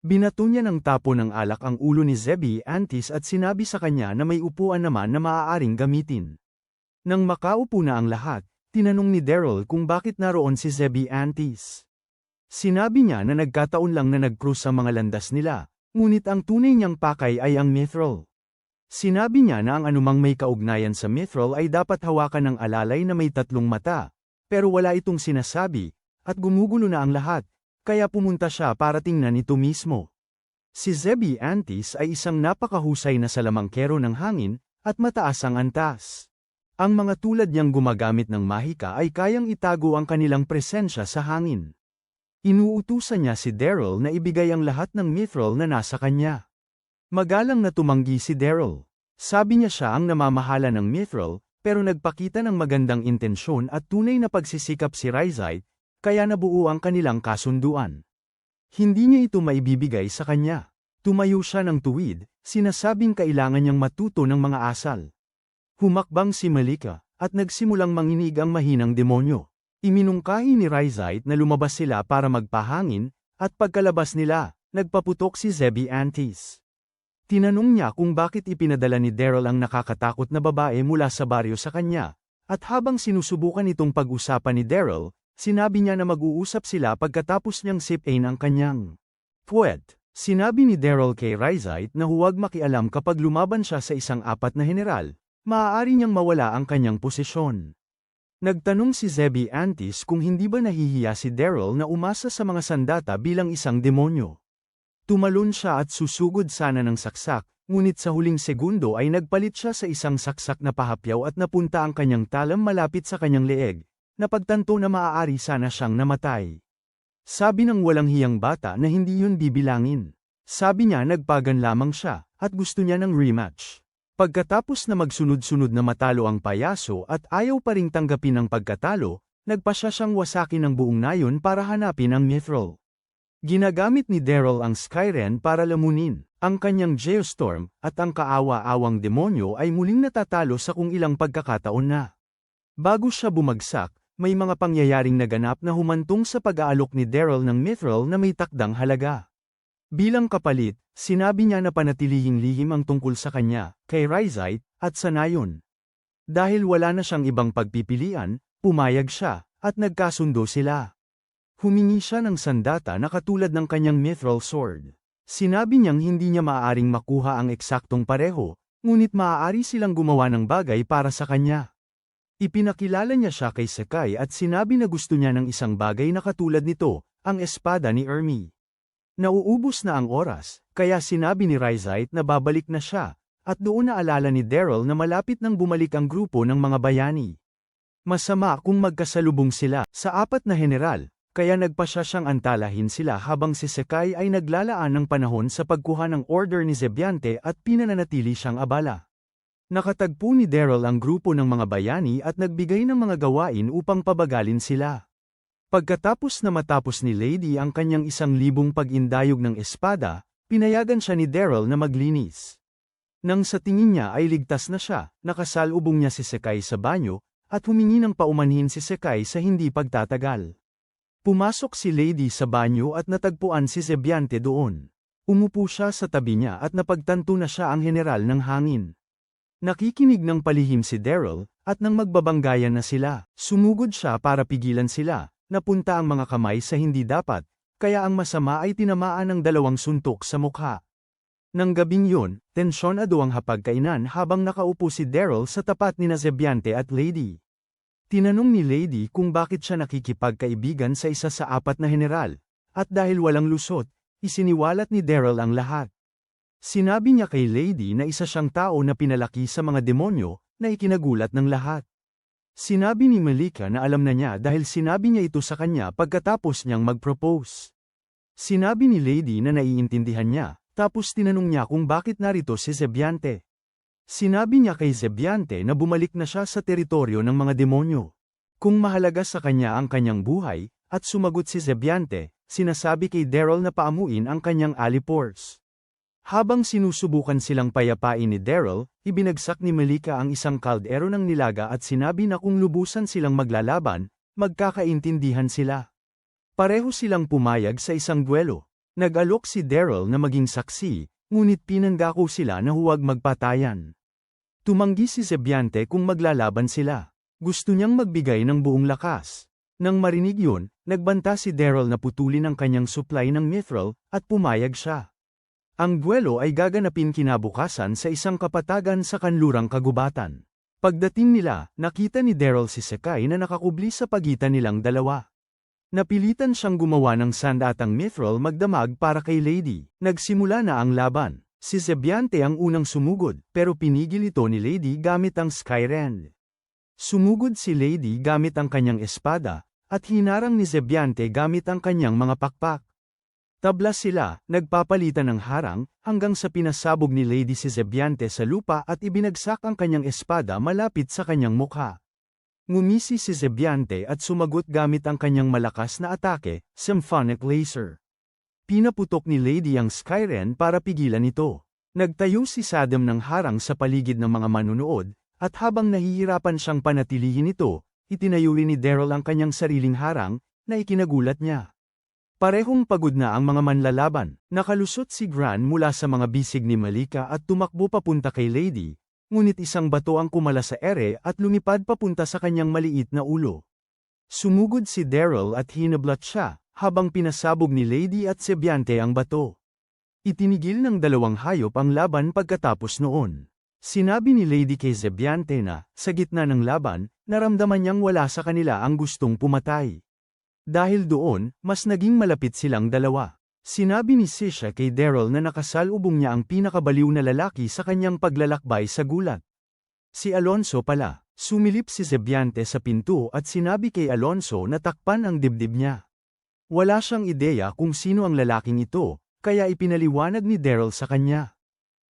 Binato niya ng tapo ng alak ang ulo ni Zebby Antis at sinabi sa kanya na may upuan naman na maaaring gamitin. Nang makaupo na ang lahat, tinanong ni Daryl kung bakit naroon si Zebby Antis. Sinabi niya na nagkataon lang na nag-cruise sa mga landas nila, ngunit ang tunay niyang pakay ay ang Mithril. Sinabi niya na ang anumang may kaugnayan sa Mithril ay dapat hawakan ng alalay na may 3 mata, pero wala itong sinasabi, at gumugulo na ang lahat, kaya pumunta siya para tingnan ito mismo. Si Zebby Antis ay isang napakahusay na salamangkero ng hangin, at mataas ang antas. Ang mga tulad niyang gumagamit ng mahika ay kayang itago ang kanilang presensya sa hangin. Inuutusan niya si Daryl na ibigay ang lahat ng Mithril na nasa kanya. Magalang na tumanggi si Daryl. Sabi niya siya ang namamahala ng Mithril, pero nagpakita ng magandang intensyon at tunay na pagsisikap si Rizet, kaya nabuo ang kanilang kasunduan. Hindi niya ito maibibigay sa kanya. Tumayo siya ng tuwid, sinasabing kailangan niyang matuto ng mga asal. Humakbang si Malika, at nagsimulang manginig ang mahinang demonyo. Iminungkahi ni Rizet na lumabas sila para magpahangin, at pagkalabas nila, nagpaputok si Zebby Antis. Tinanong niya kung bakit ipinadala ni Daryl ang nakakatakot na babae mula sa baryo sa kanya, at habang sinusubukan itong pag-usapan ni Daryl, sinabi niya na mag-uusap sila pagkatapos niyang sipin ang kanyang puwet. Sinabi ni Daryl kay Rizet na huwag makialam kapag lumaban siya sa isang 4 na general, maaari niyang mawala ang kanyang posisyon. Nagtanong si Zebby Antis kung hindi ba nahihiya si Daryl na umasa sa mga sandata bilang isang demonyo. Tumalon siya at susugod sana ng saksak, ngunit sa huling segundo ay nagpalit siya sa isang saksak na pahapyaw at napunta ang kanyang talam malapit sa kanyang leeg, napagtanto na maaari sana siyang namatay. Sabi ng walang hiyang bata na hindi yun bibilangin. Sabi niya nagpagan lamang siya, at gusto niya ng rematch. Pagkatapos na magsunod-sunod na matalo ang payaso at ayaw pa ring tanggapin ang pagkatalo, nagpasya siyang wasakin ang buong nayon para hanapin ang Mithril. Ginagamit ni Daryl ang Skyren para lamunin ang kanyang Geostorm, at ang kaawa-awang demonyo ay muling natatalo sa kung ilang pagkakataon na. Bago siya bumagsak, may mga pangyayaring naganap na humantong sa pag-aalok ni Daryl ng Mithril na may takdang halaga. Bilang kapalit, sinabi niya na panatilihing lihim ang tungkol sa kanya, kay Rhyzite, at sa nayon. Dahil wala na siyang ibang pagpipilian, pumayag siya, at nagkasundo sila. Humingi siya ng sandata na katulad ng kanyang Mithril Sword. Sinabi niyang hindi niya maaaring makuha ang eksaktong pareho, ngunit maaari silang gumawa ng bagay para sa kanya. Ipinakilala niya siya kay Sekai at sinabi na gusto niya ng isang bagay na katulad nito, ang espada ni Ermi. Nauubos na ang oras, kaya sinabi ni Rhyzite na babalik na siya, at doon naalala ni Daryl na malapit nang bumalik ang grupo ng mga bayani. Masama kung magkasalubong sila sa apat na general, kaya nagpasya siyang antalahin sila habang si Sekai ay naglalaan ng panahon sa pagkuha ng order ni Zebiante at pinananatili siyang abala. Nakatagpo ni Daryl ang grupo ng mga bayani at nagbigay ng mga gawain upang pabagalin sila. Pagkatapos na matapos ni Lady ang kanyang 1,000 pag-indayog ng espada, pinayagan siya ni Daryl na maglinis. Nang sa tingin niya ay ligtas na siya, nakasalubong niya si Sekai sa banyo, at humingi ng paumanhin si Sekai sa hindi pagtatagal. Pumasok si Lady sa banyo at natagpuan si Zebiante doon. Umupo siya sa tabi niya at napagtanto na siya ang general ng hangin. Nakikinig ng palihim si Daryl, at nang magbabanggayan na sila, sumugod siya para pigilan sila, napunta ang mga kamay sa hindi dapat, kaya ang masama ay tinamaan ng 2 suntok sa mukha. Nang gabing yun, tensyonado ang hapagkainan habang nakaupo si Daryl sa tapat ni Zebiante at Lady. Tinanong ni Lady kung bakit siya nakikipagkaibigan sa isa sa 4 na general, at dahil walang lusot, isiniwalat ni Daryl ang lahat. Sinabi niya kay Lady na isa siyang tao na pinalaki sa mga demonyo, na ikinagulat ng lahat. Sinabi ni Malika na alam na niya dahil sinabi niya ito sa kanya pagkatapos niyang mag-propose. Sinabi ni Lady na naiintindihan niya, tapos tinanong niya kung bakit narito si Zebiante. Sinabi niya kay Zebiante na bumalik na siya sa teritoryo ng mga demonyo. Kung mahalaga sa kanya ang kanyang buhay, at sumagot si Zebiante, sinasabi kay Daryl na paamuin ang kanyang alipores. Habang sinusubukan silang payapain ni Daryl, ibinagsak ni Malika ang isang kaldero ng nilaga at sinabi na kung lubusan silang maglalaban, magkakaintindihan sila. Pareho silang pumayag sa isang duelo. Nag-alok si Daryl na maging saksi, ngunit pinangako sila na huwag magpatayan. Tumanggi si Zebiante kung maglalaban sila. Gusto niyang magbigay ng buong lakas. Nang marinig yun, nagbanta si Daryl na putulin ang kanyang supply ng Mithril, at pumayag siya. Ang duelo ay gaganapin kinabukasan sa isang kapatagan sa kanlurang kagubatan. Pagdating nila, nakita ni Daryl si Sekai na nakakubli sa pagitan nilang dalawa. Napilitan siyang gumawa ng sandatang Mithril magdamag para kay Lady. Nagsimula na ang laban. Si Zebiante ang unang sumugod, pero pinigil ito ni Lady gamit ang Skyren. Sumugod si Lady gamit ang kanyang espada, at hinarang ni Zebiante gamit ang kanyang mga pakpak. Tabla sila, nagpapalitan ng harang, hanggang sa pinasabog ni Lady si Zebiante sa lupa at ibinagsak ang kanyang espada malapit sa kanyang mukha. Ngumisi si Zebiante at sumagot gamit ang kanyang malakas na atake, Symphonic Laser. Pinaputok ni Lady ang Skyren para pigilan ito. Nagtayo si Saddam ng harang sa paligid ng mga manunood, at habang nahihirapan siyang panatilihin ito, itinayo rin ni Daryl ang kanyang sariling harang, na ikinagulat niya. Parehong pagod na ang mga manlalaban. Nakalusot si Gran mula sa mga bisig ni Malika at tumakbo papunta kay Lady, ngunit isang bato ang kumala sa ere at lumipad papunta sa kanyang maliit na ulo. Sumugod si Daryl at hinablat siya, habang pinasabog ni Lady at Zebiante ang bato. Itinigil ng 2 hayop ang laban pagkatapos noon. Sinabi ni Lady kay Zebiante na, sa gitna ng laban, naramdaman niyang wala sa kanila ang gustong pumatay. Dahil doon, mas naging malapit silang dalawa. Sinabi ni Sisha kay Daryl na nakasalubong niya ang pinakabaliw na lalaki sa kanyang paglalakbay sa gulat. Si Alonso pala. Sumilip si Zebiante sa pinto at sinabi kay Alonso na takpan ang dibdib niya. Wala siyang ideya kung sino ang lalaking ito, kaya ipinaliwanag ni Daryl sa kanya.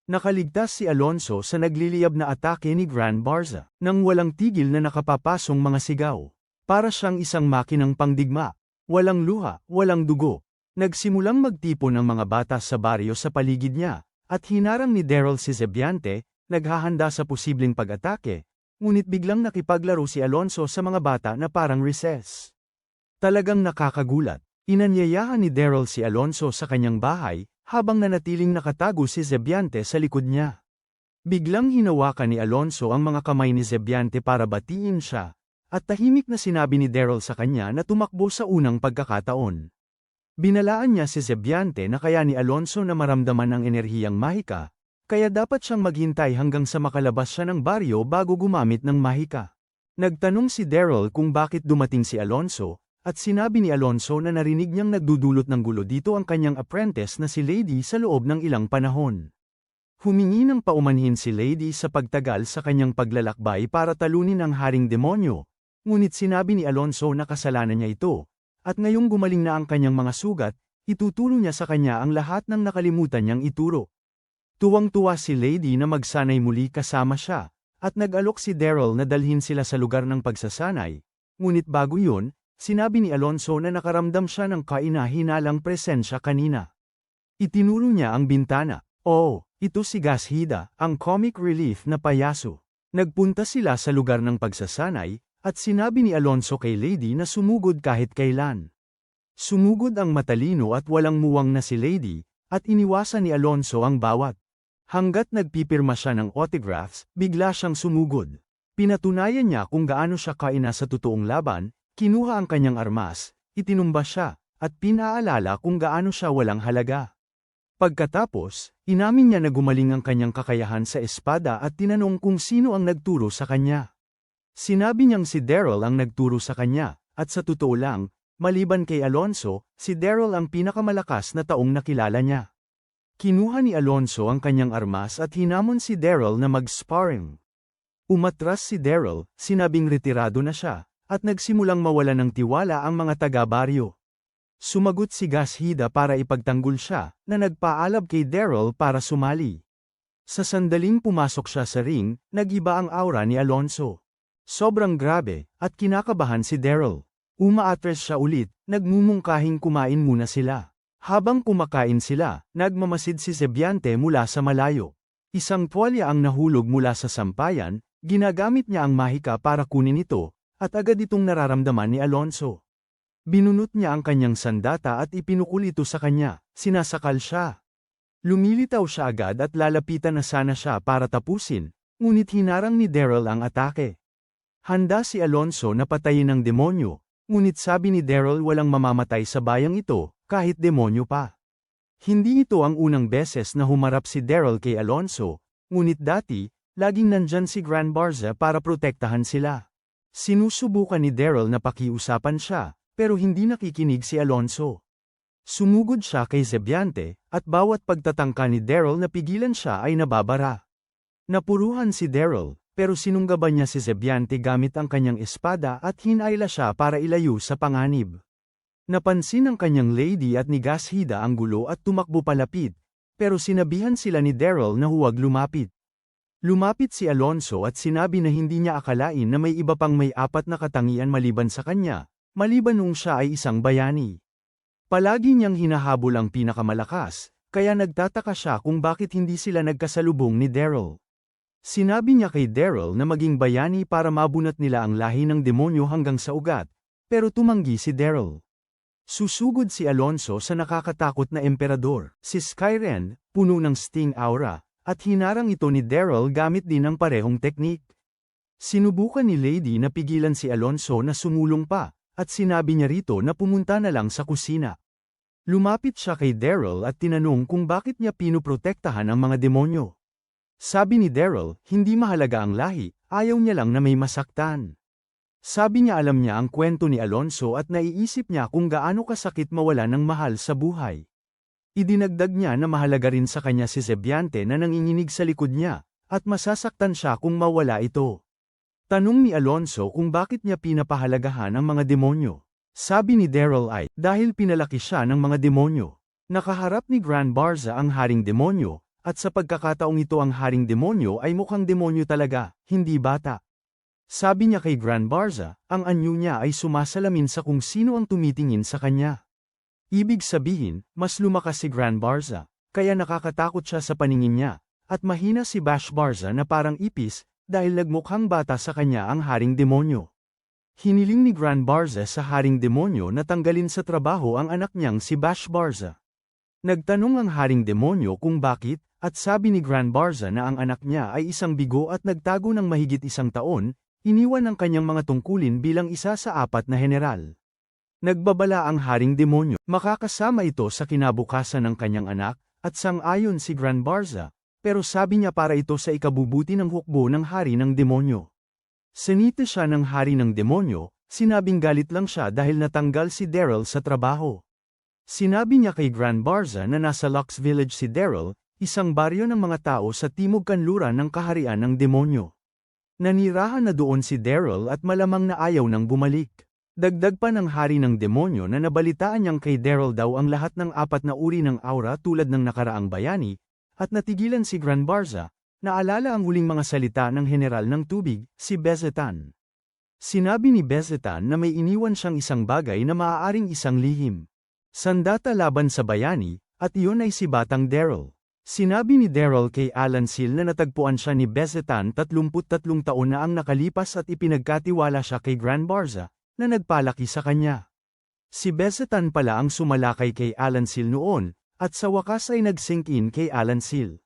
Nakaligtas si Alonso sa nagliliyab na atake ni Gran Barza, nang walang tigil na nakapapasong mga sigaw. Para siyang isang makinang pangdigma. Walang luha, walang dugo. Nagsimulang magtipon ang mga bata sa baryo sa paligid niya, at hinarang ni Daryl si Zebiante, naghahanda sa posibleng pag-atake, ngunit biglang nakipaglaro si Alonso sa mga bata na parang recess. Talagang nakakagulat. Inanyayahan ni Daryl si Alonso sa kanyang bahay, habang nanatiling nakatago si Zebiante sa likod niya. Biglang hinawakan ni Alonso ang mga kamay ni Zebiante para batiin siya, at tahimik na sinabi ni Daryl sa kanya na tumakbo sa unang pagkakataon. Binalaan niya si Zebiante na kaya ni Alonso na maramdaman ang enerhiyang mahika, kaya dapat siyang maghintay hanggang sa makalabas siya ng baryo bago gumamit ng mahika. Nagtanong si Daryl kung bakit dumating si Alonso, at sinabi ni Alonso na narinig niyang nagdudulot ng gulo dito ang kanyang apprentice na si Lady sa loob ng ilang panahon. Humingi ng paumanhin si Lady sa pagtagal sa kanyang paglalakbay para talunin ang haring demonyo, ngunit sinabi ni Alonso na kasalanan niya ito, at ngayong gumaling na ang kanyang mga sugat, ituturo niya sa kanya ang lahat ng nakalimutan niyang ituro. Tuwang-tuwa si Lady na magsanay muli kasama siya, at nag-alok si Daryl na dalhin sila sa lugar ng pagsasanay, ngunit bago yun, sinabi ni Alonso na nakaramdam siya ng kaina-hinalang presensya kanina. Itinuro niya ang bintana. Oh, ito si Gashida, ang comic relief na payaso. Nagpunta sila sa lugar ng pagsasanay, at sinabi ni Alonso kay Lady na sumugod kahit kailan. Sumugod ang matalino at walang muwang na si Lady, at iniwasan ni Alonso ang bawat. Hanggat nagpipirma siya ng autographs, bigla siyang sumugod. Pinatunayan niya kung gaano siya kaina sa totoong laban, kinuha ang kanyang armas, itinumba siya, at pinaalala kung gaano siya walang halaga. Pagkatapos, inamin niya na gumaling ang kanyang kakayahan sa espada at tinanong kung sino ang nagturo sa kanya. Sinabi niyang si Daryl ang nagturo sa kanya, at sa totoo lang, maliban kay Alonso, si Daryl ang pinakamalakas na taong nakilala niya. Kinuha ni Alonso ang kanyang armas at hinamon si Daryl na mag-sparring. Umatras si Daryl, sinabing retirado na siya, at nagsimulang mawala ng tiwala ang mga taga-baryo. Sumagot si Gashida para ipagtanggol siya, na nagpaalab kay Daryl para sumali. Sa sandaling pumasok siya sa ring, nag-iba ang aura ni Alonso. Sobrang grabe, at kinakabahan si Daryl. Umaatres siya ulit, nagmumungkahing kumain muna sila. Habang kumakain sila, nagmamasid si Zebiante mula sa malayo. Isang tuwalya ang nahulog mula sa sampayan, ginagamit niya ang mahika para kunin ito, at agad itong nararamdaman ni Alonso. Binunot niya ang kanyang sandata at ipinukul ito sa kanya, sinasakal siya. Lumilitaw siya agad at lalapitan na sana siya para tapusin, ngunit hinarang ni Daryl ang atake. Handa si Alonso na patayin ang demonyo, ngunit sabi ni Daryl walang mamamatay sa bayang ito, kahit demonyo pa. Hindi ito ang unang beses na humarap si Daryl kay Alonso, ngunit dati, laging nandyan si Gran Barza para protektahan sila. Sinusubukan ni Daryl na pakiusapan siya, pero hindi nakikinig si Alonso. Sumugod siya kay Zebiante, at bawat pagtatangka ni Daryl na pigilan siya ay nababara. Napuruhan si Daryl, pero sinunggaban niya si Zebiante gamit ang kanyang espada at hinayla siya para ilayo sa panganib. Napansin ng kanyang lady at ni Gashida ang gulo at tumakbo palapit, pero sinabihan sila ni Daryl na huwag lumapit. Lumapit si Alonso at sinabi na hindi niya akalain na may iba pang may apat na katangian maliban sa kanya, maliban nung siya ay isang bayani. Palagi niyang hinahabol ang pinakamalakas, kaya nagtataka siya kung bakit hindi sila nagkasalubong ni Daryl. Sinabi niya kay Daryl na maging bayani para mabunot nila ang lahi ng demonyo hanggang sa ugat, pero tumanggi si Daryl. Susugod si Alonso sa nakakatakot na emperador, si Skyren, puno ng sting aura, at hinarang ito ni Daryl gamit din ang parehong teknik. Sinubukan ni Lady na pigilan si Alonso na sumulong pa, at sinabi niya rito na pumunta na lang sa kusina. Lumapit siya kay Daryl at tinanong kung bakit niya pinoprotektahan ang mga demonyo. Sabi ni Daryl, hindi mahalaga ang lahi, ayaw niya lang na may masaktan. Sabi niya alam niya ang kwento ni Alonso at naiisip niya kung gaano kasakit mawala ng mahal sa buhay. Idinagdag niya na mahalaga rin sa kanya si Zebiante na nanginginig sa likod niya, at masasaktan siya kung mawala ito. Tanong ni Alonso kung bakit niya pinapahalagahan ang mga demonyo. Sabi ni Daryl ay, dahil pinalaki siya ng mga demonyo. Nakaharap ni Gran Barza ang haring demonyo, at sa pagkakataong ito ang haring demonyo ay mukhang demonyo talaga, hindi bata. Sabi niya kay Grand Barza, ang anyo niya ay sumasalamin sa kung sino ang tumitingin sa kanya. Ibig sabihin, mas lumakas si Grand Barza, kaya nakakatakot siya sa paningin niya, at mahina si Bash Barza na parang ipis, dahil nagmukhang bata sa kanya ang haring demonyo. Hiniling ni Grand Barza sa haring demonyo na tanggalin sa trabaho ang anak niyang si Bash Barza. Nagtanong ang haring demonyo kung bakit, at sabi ni Grand Barza na ang anak niya ay isang bigo at nagtago ng mahigit 1 taon, iniwan ang kanyang mga tungkulin bilang isa sa 4 na general. Nagbabala ang haring demonyo, makakasama ito sa kinabukasan ng kanyang anak, at sang-ayon si Grand Barza, pero sabi niya para ito sa ikabubuti ng hukbo ng hari ng demonyo. Sinita siya ng hari ng demonyo, sinabing galit lang siya dahil natanggal si Daryl sa trabaho. Sinabi niya kay Grand Barza na nasa Lux Village si Daryl, isang baryo ng mga tao sa timog kanluran ng kaharian ng demonyo. Nanirahan na doon si Daryl at malamang na ayaw nang bumalik. Dagdag pa ng hari ng demonyo na nabalitaan niyang kay Daryl daw ang lahat ng 4 na uri ng aura tulad ng nakaraang bayani, at natigilan si Grand Barza, naalala ang huling mga salita ng general ng tubig, si Bezetan. Sinabi ni Bezetan na may iniwan siyang isang bagay na maaaring isang lihim. Sandata laban sa bayani, at iyon ay si Batang Daryl. Sinabi ni Daryl kay Alan Seal na natagpuan siya ni Bezetan 33 taon na ang nakalipas at ipinagkatiwala siya kay Grand Barza, na nagpalaki sa kanya. Si Bezetan pala ang sumalakay kay Alan Seal noon, at sa wakas ay nag-sink in kay Alan Seal.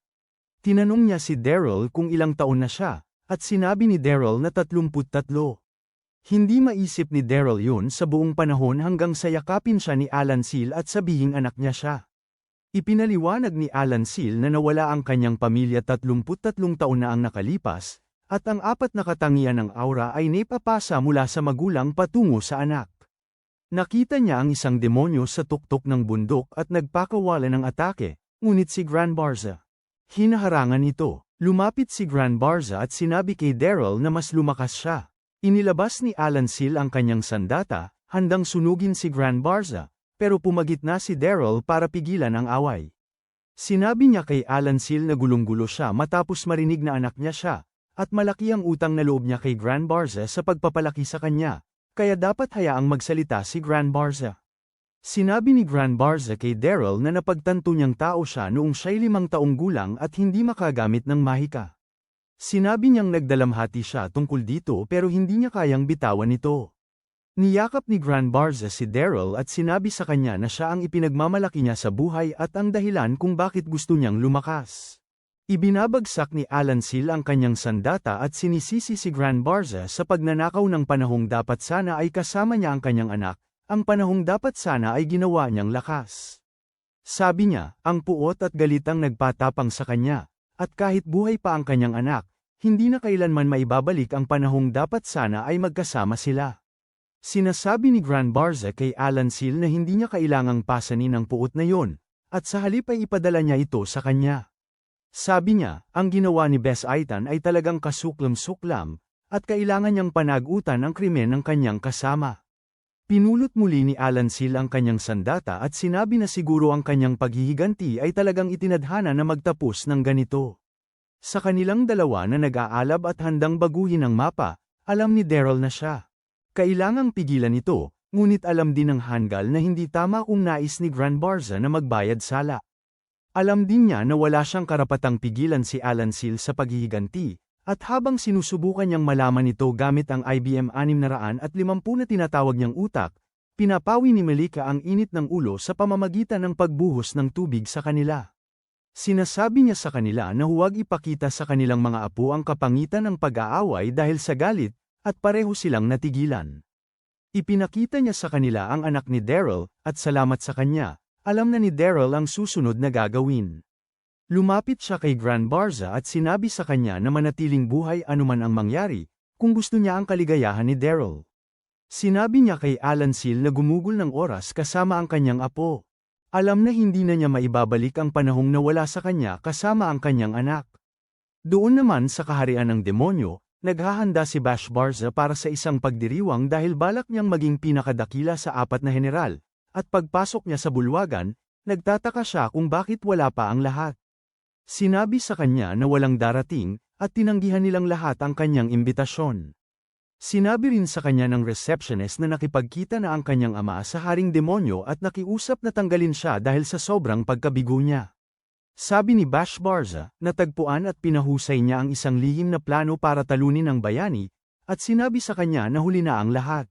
Tinanong niya si Daryl kung ilang taon na siya, at sinabi ni Daryl na 33. Hindi maisip ni Daryl yun sa buong panahon hanggang sa yakapin siya ni Alan Seal at sabihing anak niya siya. Ipinaliwanag ni Alan Seal na nawala ang kanyang pamilya 33 taon na ang nakalipas, at ang 4 na katangian ng aura ay naipapasa mula sa magulang patungo sa anak. Nakita niya ang isang demonyo sa tuktok ng bundok at nagpakawala ng atake, ngunit si Grand Barza. Hinaharangan ito. Lumapit si Grand Barza at sinabi kay Daryl na mas lumakas siya. Inilabas ni Alan Seal ang kanyang sandata, handang sunugin si Grand Barza, pero pumagitna si Daryl para pigilan ang away. Sinabi niya kay Alan Seal na gulong-gulo siya matapos marinig na anak niya siya, at malaki ang utang na loob niya kay Grand Barza sa pagpapalaki sa kanya, kaya dapat hayaang magsalita si Grand Barza. Sinabi ni Grand Barza kay Daryl na napagtanto niyang tao siya noong siya'y 5 taong gulang at hindi makagamit ng mahika. Sinabi niyang nagdalamhati siya tungkol dito pero hindi niya kayang bitawan ito. Niyakap ni Grand Barza si Daryl at sinabi sa kanya na siya ang ipinagmamalaki niya sa buhay at ang dahilan kung bakit gusto niyang lumakas. Ibinabagsak ni Alan Seal ang kanyang sandata at sinisisi si Grand Barza sa pagnanakaw ng panahong dapat sana ay kasama niya ang kanyang anak, ang panahong dapat sana ay ginawa niyang lakas. Sabi niya, ang puot at galitang nagpatapang sa kanya, at kahit buhay pa ang kanyang anak, hindi na kailanman maibabalik ang panahong dapat sana ay magkasama sila. Sinasabi ni Grand Barza kay Alan Seal na hindi niya kailangang pasanin ang puot na yon, at sa halip ay ipadala niya ito sa kanya. Sabi niya, ang ginawa ni Bezetan ay talagang kasuklam-suklam, at kailangan niyang panagutan ang krimen ng kanyang kasama. Pinulot muli ni Alan Seal ang kanyang sandata at sinabi na siguro ang kanyang paghihiganti ay talagang itinadhana na magtapos ng ganito. Sa kanilang dalawa na nag-aalab at handang baguhin ang mapa, alam ni Daryl na siya. Kailangang pigilan ito, ngunit alam din ng Hangal na hindi tama kung nais ni Grand Barza na magbayad sala. Alam din niya na wala siyang karapatang pigilan si Alan Seal sa paghihiganti, at habang sinusubukan niyang malaman ito gamit ang IBM 650 na tinatawag niyang utak, pinapawi ni Melika ang init ng ulo sa pamamagitan ng pagbuhos ng tubig sa kanila. Sinasabi niya sa kanila na huwag ipakita sa kanilang mga apo ang kapangitan ng pag-aaway dahil sa galit, at pareho silang natigilan. Ipinakita niya sa kanila ang anak ni Daryl, at salamat sa kanya, alam na ni Daryl ang susunod na gagawin. Lumapit siya kay Grand Barza at sinabi sa kanya na manatiling buhay anuman ang mangyari, kung gusto niya ang kaligayahan ni Daryl. Sinabi niya kay Alan Seal na gumugol ng oras kasama ang kanyang apo. Alam na hindi na niya maibabalik ang panahong nawala sa kanya kasama ang kanyang anak. Doon naman sa kaharian ng demonyo, naghahanda si Bash Barza para sa isang pagdiriwang dahil balak niyang maging pinakadakila sa 4 na general, at pagpasok niya sa bulwagan, nagtataka siya kung bakit wala pa ang lahat. Sinabi sa kanya na walang darating, at tinanggihan nilang lahat ang kanyang imbitasyon. Sinabi rin sa kanya ng receptionist na nakipagkita na ang kanyang ama sa haring demonyo at nakiusap na tanggalin siya dahil sa sobrang pagkabigo niya. Sabi ni Bashbarza, natagpuan at pinahusay niya ang isang lihim na plano para talunin ang bayani, at sinabi sa kanya na huli na ang lahat.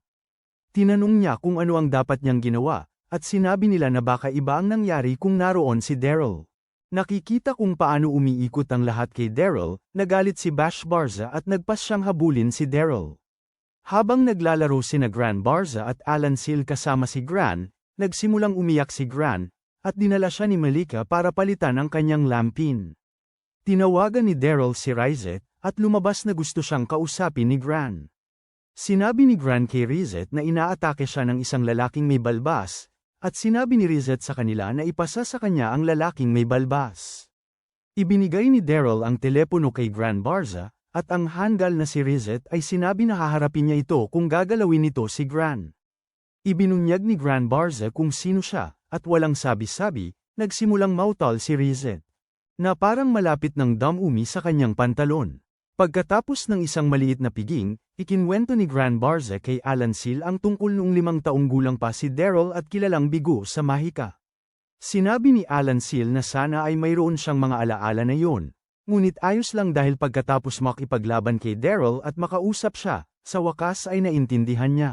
Tinanong niya kung ano ang dapat niyang ginawa, at sinabi nila na baka iba ang nangyari kung naroon si Daryl. Nakikita kung paano umiikot ang lahat kay Daryl, nagalit si Bashbarza at nagpas siyang habulin si Daryl. Habang naglalaro sina Gran Barza at Alan Seal kasama si Gran, nagsimulang umiyak si Gran, at dinala siya ni Malika para palitan ang kanyang lampin. Tinawagan ni Daryl si Rizet, at lumabas na gusto siyang kausapin ni Gran. Sinabi ni Gran kay Rizet na inaatake siya ng isang lalaking may balbas, at sinabi ni Rizet sa kanila na ipasa sa kanya ang lalaking may balbas. Ibinigay ni Daryl ang telepono kay Gran Barza, at ang handgal na si Rizet ay sinabi na haharapin niya ito kung gagalawin nito si Gran. Ibinunyag ni Gran Barza kung sino siya, at walang sabi-sabi, nagsimulang mautal si Rizet, na parang malapit ng damumi sa kanyang pantalon. Pagkatapos ng isang maliit na piging, ikinwento ni Gran Barza kay Alan Seal ang tungkol noong 5 taong gulang pa si Daryl at kilalang bigo sa Mahika. Sinabi ni Alan Seal na sana ay mayroon siyang mga alaala na yon. Ngunit ayos lang dahil pagkatapos makipaglaban kay Daryl at makausap siya, sa wakas ay naintindihan niya.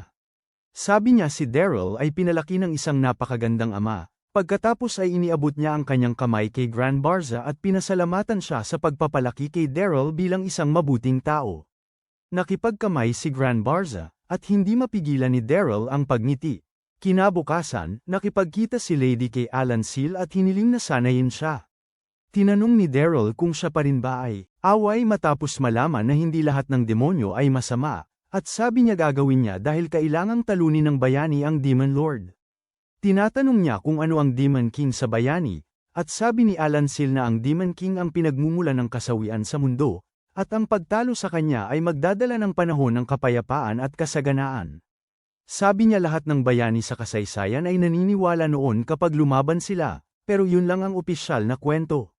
Sabi niya si Daryl ay pinalaki ng isang napakagandang ama, pagkatapos ay iniabot niya ang kanyang kamay kay Gran Barza at pinasalamatan siya sa pagpapalaki kay Daryl bilang isang mabuting tao. Nakipagkamay si Gran Barza, at hindi mapigilan ni Daryl ang pagngiti. Kinabukasan, nakipagkita si Lady kay Alan Seal at hiniling na sanayin siya. Tinanong ni Daryl kung siya pa rin ba ay away matapos malaman na hindi lahat ng demonyo ay masama, at sabi niya gagawin niya dahil kailangang talunin ng bayani ang Demon Lord. Tinatanong niya kung ano ang Demon King sa bayani, at sabi ni Alan Seal na ang Demon King ang pinagmumula ng kasawian sa mundo, at ang pagtalo sa kanya ay magdadala ng panahon ng kapayapaan at kasaganaan. Sabi niya lahat ng bayani sa kasaysayan ay naniniwala noon kapag lumaban sila, pero yun lang ang opisyal na kwento.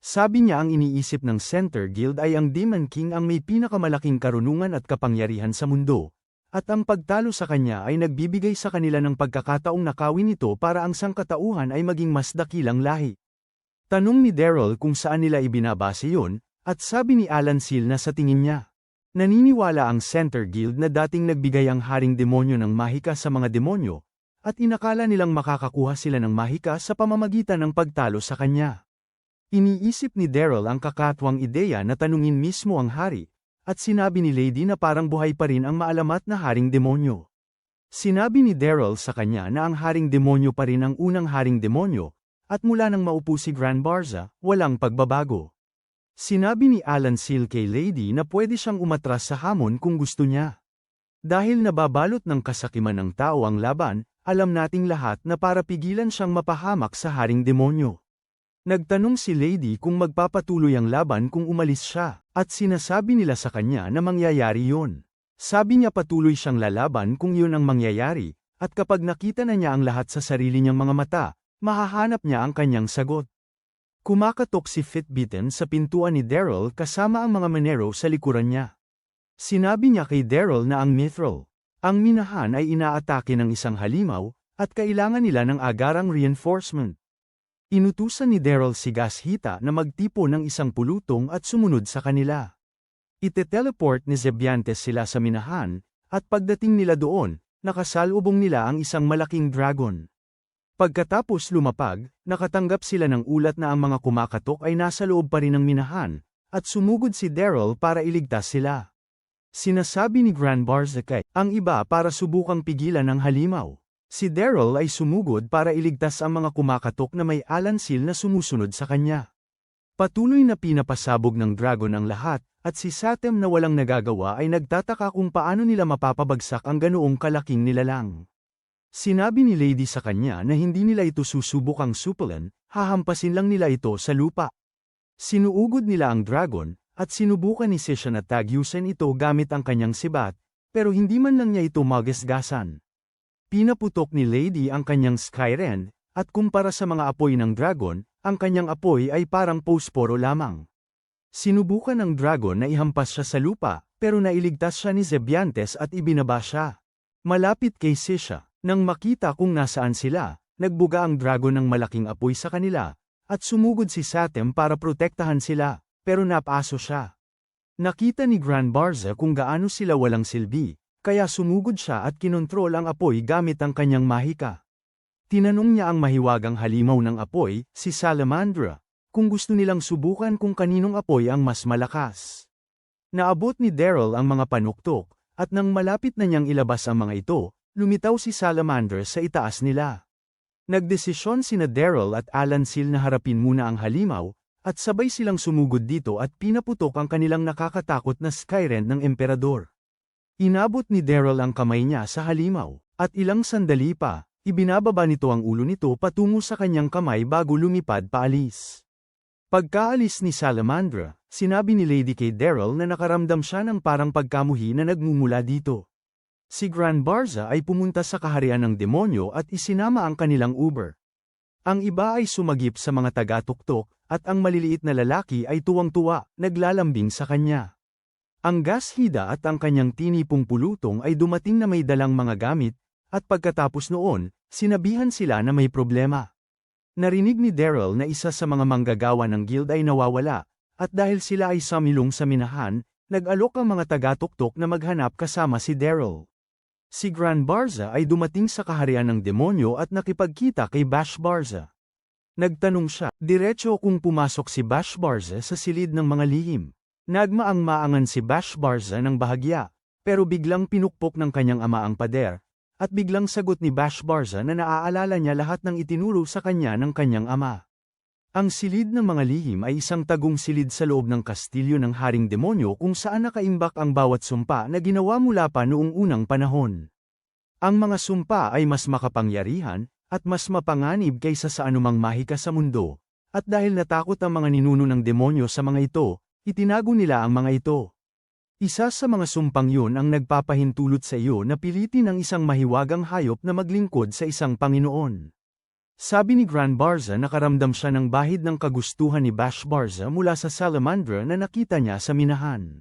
Sabi niya ang iniisip ng Center Guild ay ang Demon King ang may pinakamalaking karunungan at kapangyarihan sa mundo, at ang pagtalo sa kanya ay nagbibigay sa kanila ng pagkakataong nakawin ito para ang sangkatauhan ay maging mas dakilang lahi. Tanong ni Daryl kung saan nila ibinabase yun, at sabi ni Alan Seal na sa tingin niya. Naniniwala ang Center Guild na dating nagbigay ang haring demonyo ng mahika sa mga demonyo, at inakala nilang makakakuha sila ng mahika sa pamamagitan ng pagtalo sa kanya. Iniisip ni Daryl ang kakatwang ideya na tanungin mismo ang hari, at sinabi ni Lady na parang buhay pa rin ang maalamat na haring demonyo. Sinabi ni Daryl sa kanya na ang haring demonyo pa rin ang unang haring demonyo, at mula nang maupo si Gran Barza, walang pagbabago. Sinabi ni Alan Seal kay Lady na pwede siyang umatras sa hamon kung gusto niya. Dahil nababalot ng kasakiman ng tao ang laban, alam nating lahat na para pigilan siyang mapahamak sa haring demonyo. Nagtanong si Lady kung magpapatuloy ang laban kung umalis siya, at sinasabi nila sa kanya na mangyayari yun. Sabi niya patuloy siyang lalaban kung yun ang mangyayari, at kapag nakita na niya ang lahat sa sarili niyang mga mata, mahahanap niya ang kanyang sagot. Kumakatok si Fitbitten sa pintuan ni Daryl kasama ang mga Monero sa likuran niya. Sinabi niya kay Daryl na ang Mithril, ang minahan ay inaatake ng isang halimaw, at kailangan nila ng agarang reinforcement. Inutusan ni Daryl si Gashita na magtipo ng isang pulutong at sumunod sa kanila. Ite-teleport ni Zebiantes sila sa minahan, at pagdating nila doon, nakasalubong nila ang isang malaking dragon. Pagkatapos lumapag, nakatanggap sila ng ulat na ang mga kumakatok ay nasa loob pa rin ng minahan, at sumugod si Daryl para iligtas sila. Sinasabi ni Gran Barza kay ang iba para subukang pigilan ang halimaw. Si Daryl ay sumugod para iligtas ang mga kumakatok na may Alan Seal na sumusunod sa kanya. Patuloy na pinapasabog ng dragon ang lahat, at si Satem na walang nagagawa ay nagtataka kung paano nila mapapabagsak ang ganoong kalaking nilalang. Sinabi ni Lady sa kanya na hindi nila ito susubukang supulan, hahampasin lang nila ito sa lupa. Sinuugod nila ang dragon, at sinubukan ni Sisha na tagyusin ito gamit ang kanyang sibat, pero hindi man lang niya ito magasgasan. Pinaputok ni Lady ang kanyang Skyren, at kumpara sa mga apoy ng dragon, ang kanyang apoy ay parang posporo lamang. Sinubukan ng dragon na ihampas siya sa lupa, pero nailigtas siya ni Zebiantes at ibinaba siya. Malapit kay Sisha, nang makita kung nasaan sila, nagbuga ang dragon ng malaking apoy sa kanila, at sumugod si Satem para protektahan sila, pero napaso siya. Nakita ni Gran Barza kung gaano sila walang silbi, kaya sumugod siya at kinontrol ang apoy gamit ang kanyang mahika. Tinanong niya ang mahiwagang halimaw ng apoy, si Salamandra, kung gusto nilang subukan kung kaninong apoy ang mas malakas. Naabot ni Daryl ang mga panuktok, at nang malapit na niyang ilabas ang mga ito, lumitaw si Salamander sa itaas nila. Nagdesisyon sina Daryl at Alan Sil na harapin muna ang halimaw, at sabay silang sumugod dito at pinaputok ang kanilang nakakatakot na Skyrend ng Emperador. Inabot ni Daryl ang kamay niya sa halimaw, at ilang sandali pa, ibinababa nito ang ulo nito patungo sa kanyang kamay bago lumipad paalis. Pagkaalis ni Salamandra, sinabi ni Lady kay Daryl na nakaramdam siya ng parang pagkamuhi na nagmumula dito. Si Gran Barza ay pumunta sa kaharian ng demonyo at isinama ang kanilang Uber. Ang iba ay sumagip sa mga taga-tuktok, at ang maliliit na lalaki ay tuwang-tuwa, naglalambing sa kanya. Ang gashida at ang kanyang tinipong pulutong ay dumating na may dalang mga gamit, at pagkatapos noon, sinabihan sila na may problema. Narinig ni Daryl na isa sa mga manggagawa ng guild ay nawawala, at dahil sila ay samilong sa minahan, nag-alok ang mga taga-tuktok na maghanap kasama si Daryl. Si Gran Barza ay dumating sa kaharian ng demonyo at nakipagkita kay Bash Barza. Nagtanong siya, diretso kung pumasok si Bash Barza sa silid ng mga lihim. Nagmaang-maangan si Bash Barza ng bahagya, pero biglang pinukpok ng kanyang ama ang pader, at biglang sagot ni Bash Barza na naaalala niya lahat ng itinuro sa kanya ng kanyang ama. Ang silid ng mga lihim ay isang tagong silid sa loob ng kastilyo ng Haring Demonyo kung saan nakaimbak ang bawat sumpa na ginawa mula pa noong unang panahon. Ang mga sumpa ay mas makapangyarihan, at mas mapanganib kaysa sa anumang mahika sa mundo, at dahil natakot ang mga ninuno ng demonyo sa mga ito, itinago nila ang mga ito. Isa sa mga sumpang yun ang nagpapahintulot sa iyo na pilitin ang isang mahiwagang hayop na maglingkod sa isang Panginoon. Sabi ni Gran Barza nakaramdam siya ng bahid ng kagustuhan ni Bash Barza mula sa Salamandra na nakita niya sa minahan.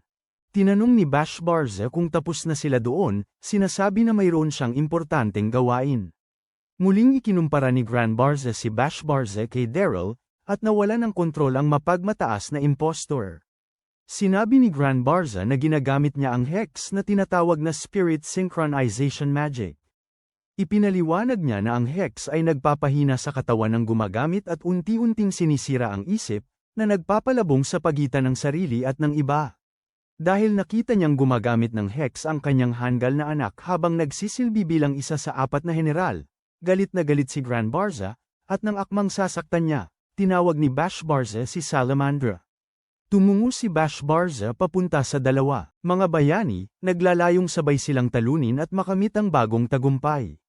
Tinanong ni Bash Barza kung tapos na sila doon, sinasabi na mayroon siyang importanteng gawain. Muling ikinumpara ni Gran Barza si Bash Barza kay Daryl, at nawala ng kontrol ang mapagmataas na impostor. Sinabi ni Gran Barza na ginagamit niya ang hex na tinatawag na Spirit Synchronization Magic. Ipinaliwanag niya na ang hex ay nagpapahina sa katawan ng gumagamit at unti-unting sinisira ang isip, na nagpapalabong sa pagitan ng sarili at ng iba. Dahil nakita niyang gumagamit ng hex ang kanyang hanggal na anak habang nagsisilbi bilang isa sa 4 na general, galit na galit si Gran Barza, at nang akmang sasaktan niya, tinawag ni Bash Barza si Salamandra. Tumungo si Bash Barza papunta sa dalawa, mga bayani, naglalayong sabay silang talunin at makamit ang bagong tagumpay.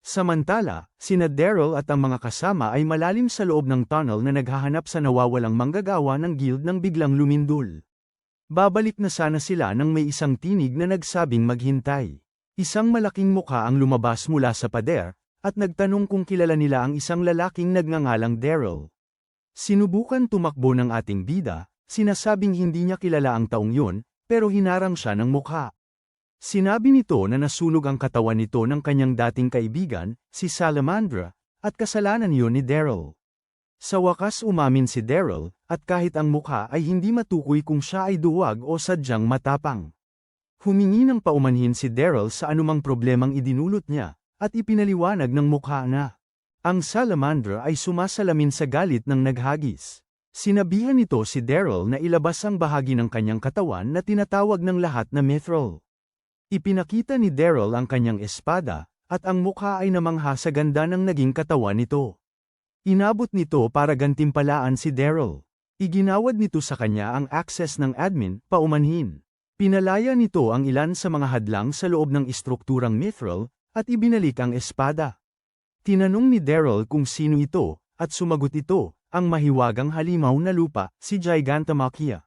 Samantala, sina Daryl at ang mga kasama ay malalim sa loob ng tunnel na naghahanap sa nawawalang manggagawa ng guild nang biglang lumindol. Babalik na sana sila nang may isang tinig na nagsabing maghintay. Isang malaking mukha ang lumabas mula sa pader, at nagtanong kung kilala nila ang isang lalaking nagngangalang Daryl. Sinubukan tumakbo ng ating bida, sinasabing hindi niya kilala ang taong yun, pero hinarang siya ng mukha. Sinabi nito na nasunog ang katawan nito ng kanyang dating kaibigan, si Salamandra, at kasalanan yun ni Daryl. Sa wakas umamin si Daryl, at kahit ang mukha ay hindi matukoy kung siya ay duwag o sadyang matapang. Humingi ng paumanhin si Daryl sa anumang problemang idinulot niya, at ipinaliwanag ng mukha na ang Salamandra ay sumasalamin sa galit ng naghagis. Sinabihan nito si Daryl na ilabas ang bahagi ng kanyang katawan na tinatawag ng lahat na mithril. Ipinakita ni Daryl ang kanyang espada, at ang mukha ay namangha sa ganda ng naging katawan nito. Inabot nito para gantimpalaan si Daryl. Iginawad nito sa kanya ang access ng admin, paumanhin. Pinalaya nito ang ilan sa mga hadlang sa loob ng istrukturang mithril, at ibinalik ang espada. Tinanong ni Daryl kung sino ito, at sumagot ito, ang mahiwagang halimaw na lupa, si Gigantamakia.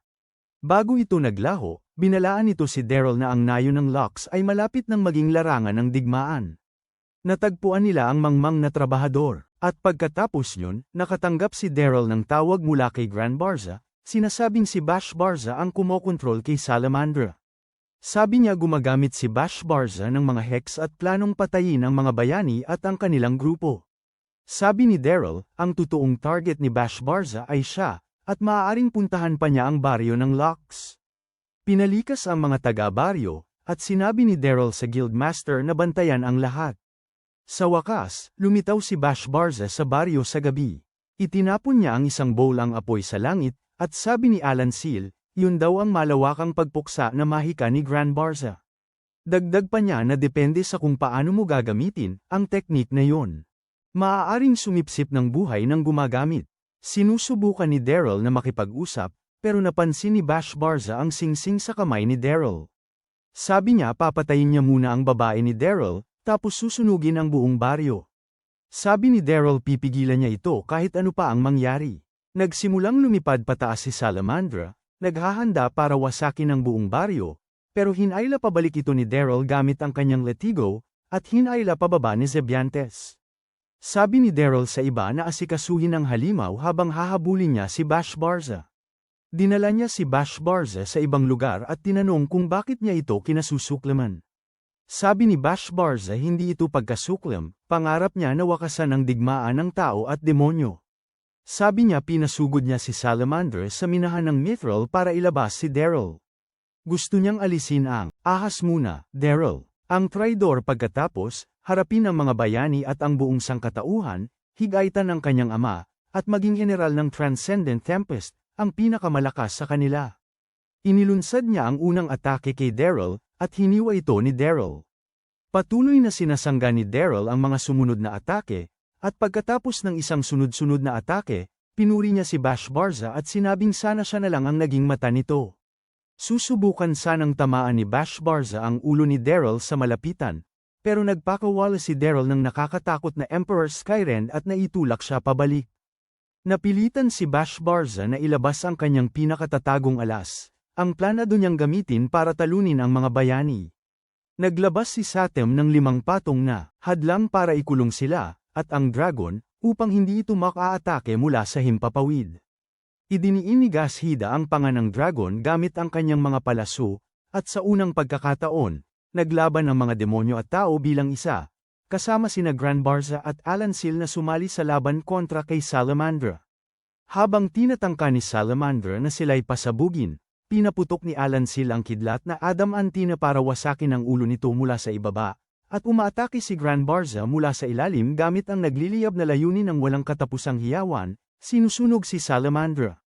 Bago ito naglaho, binalaan nito si Daryl na ang nayo ng Lux ay malapit ng maging larangan ng digmaan. Natagpuan nila ang mangmang na trabahador, at pagkatapos yun, nakatanggap si Daryl ng tawag mula kay Gran Barza, Sinasabing si Bash Barza ang kumokontrol kay Salamandra. Sabi niya gumagamit si Bash Barza ng mga hex at planong patayin ang mga bayani at ang kanilang grupo. Sabi ni Daryl, ang totoong target ni Bash Barza ay siya, at maaaring puntahan pa niya ang baryo ng Locks. Pinalikas ang mga taga-baryo, at sinabi ni Daryl sa Guildmaster na bantayan ang lahat. Sa wakas, lumitaw si Bash Barza sa baryo sa gabi. Itinapon niya ang isang bowl ang apoy sa langit, at sabi ni Alan Seal, yun daw ang malawakang pagpuksa na mahika ni Grand Barza. Dagdag pa niya na depende sa kung paano mo gagamitin ang teknik na yon. Maaaring sumipsip ng buhay ng gumagamit. Sinusubukan ni Daryl na makipag-usap, pero napansin ni Bash Barza ang singsing sa kamay ni Daryl. Sabi niya papatayin niya muna ang babae ni Daryl, tapos susunugin ang buong baryo. Sabi ni Daryl pipigilan niya ito kahit ano pa ang mangyari. Nagsimulang lumipad pataas si Salamandra, naghahanda para wasakin ang buong baryo, pero hinayla pabalik ito ni Daryl gamit ang kanyang letigo, at hinayla pababa ni Zebiantes. Sabi ni Daryl sa iba na asikasuhin ang halimaw habang hahabulin niya si Bash Barza. Dinala niya si Bash Barza sa ibang lugar at tinanong kung bakit niya ito kinasusuklaman. Sabi ni Bash Barza hindi ito pagkasuklam, pangarap niya na wakasan ang digmaan ng tao at demonyo. Sabi niya pinasugod niya si Salamander sa minahan ng Mithril para ilabas si Daryl. Gusto niyang alisin ang ahas muna, Daryl. Ang traidor pagkatapos, harapin ang mga bayani at ang buong sangkatauhan, higaitan ng kanyang ama, at maging general ng Transcendent Tempest, ang pinakamalakas sa kanila. Inilunsad niya ang unang atake kay Daryl, at hiniwa ito ni Daryl. Patuloy na sinasangga ni Daryl ang mga sumunod na atake, at pagkatapos ng isang sunod-sunod na atake, pinuri niya si Bash Barza at sinabing sana siya na lang ang naging mata nito. Susubukan sanang tamaan ni Bash Barza ang ulo ni Daryl sa malapitan, pero nagpakawala si Daryl ng nakakatakot na Emperor Skyrend at naitulak siya pabalik. Napilitan si Bash Barza na ilabas ang kanyang pinakatatagong alas, ang planado niyang gamitin para talunin ang mga bayani. Naglabas si Satem ng 5 patong na hadlang para ikulong sila, at ang dragon, upang hindi ito makaatake mula sa himpapawid. Idiniin ni Gashida ang panga ng dragon gamit ang kanyang mga palaso, at sa unang pagkakataon, naglaban ang mga demonyo at tao bilang isa, kasama sina Grand Barza at Alan Seal na sumali sa laban kontra kay Salamandra. Habang tinatangka ni Salamandra na sila'y pasabugin, pinaputok ni Alan Seal ang kidlat na adamantina para wasakin ang ulo nito mula sa ibaba, at umaatake si Grand Barza mula sa ilalim gamit ang nagliliyab na layunin ng walang katapusang hiyawan, sinusunog si Salamandra.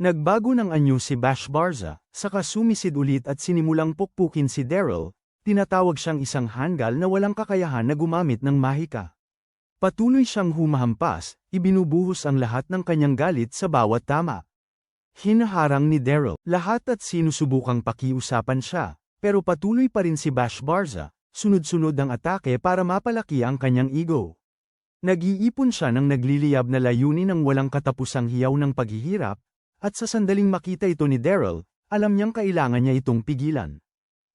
Nagbago ng anyo si Bash Barza, saka sumisid ulit at sinimulang pukpukin si Daryl, tinatawag siyang isang hanggal na walang kakayahan na gumamit ng mahika. Patuloy siyang humahampas, ibinubuhos ang lahat ng kanyang galit sa bawat tama. Hinaharang ni Daryl lahat at sinusubukang pakiusapan siya, pero patuloy pa rin si Bash Barza, sunod-sunod ang atake para mapalaki ang kanyang ego. Nag-iipon siya ng nagliliyab na layunin ng walang katapusang hiyaw ng paghihirap, at sa sandaling makita ito ni Daryl, alam niyang kailangan niya itong pigilan.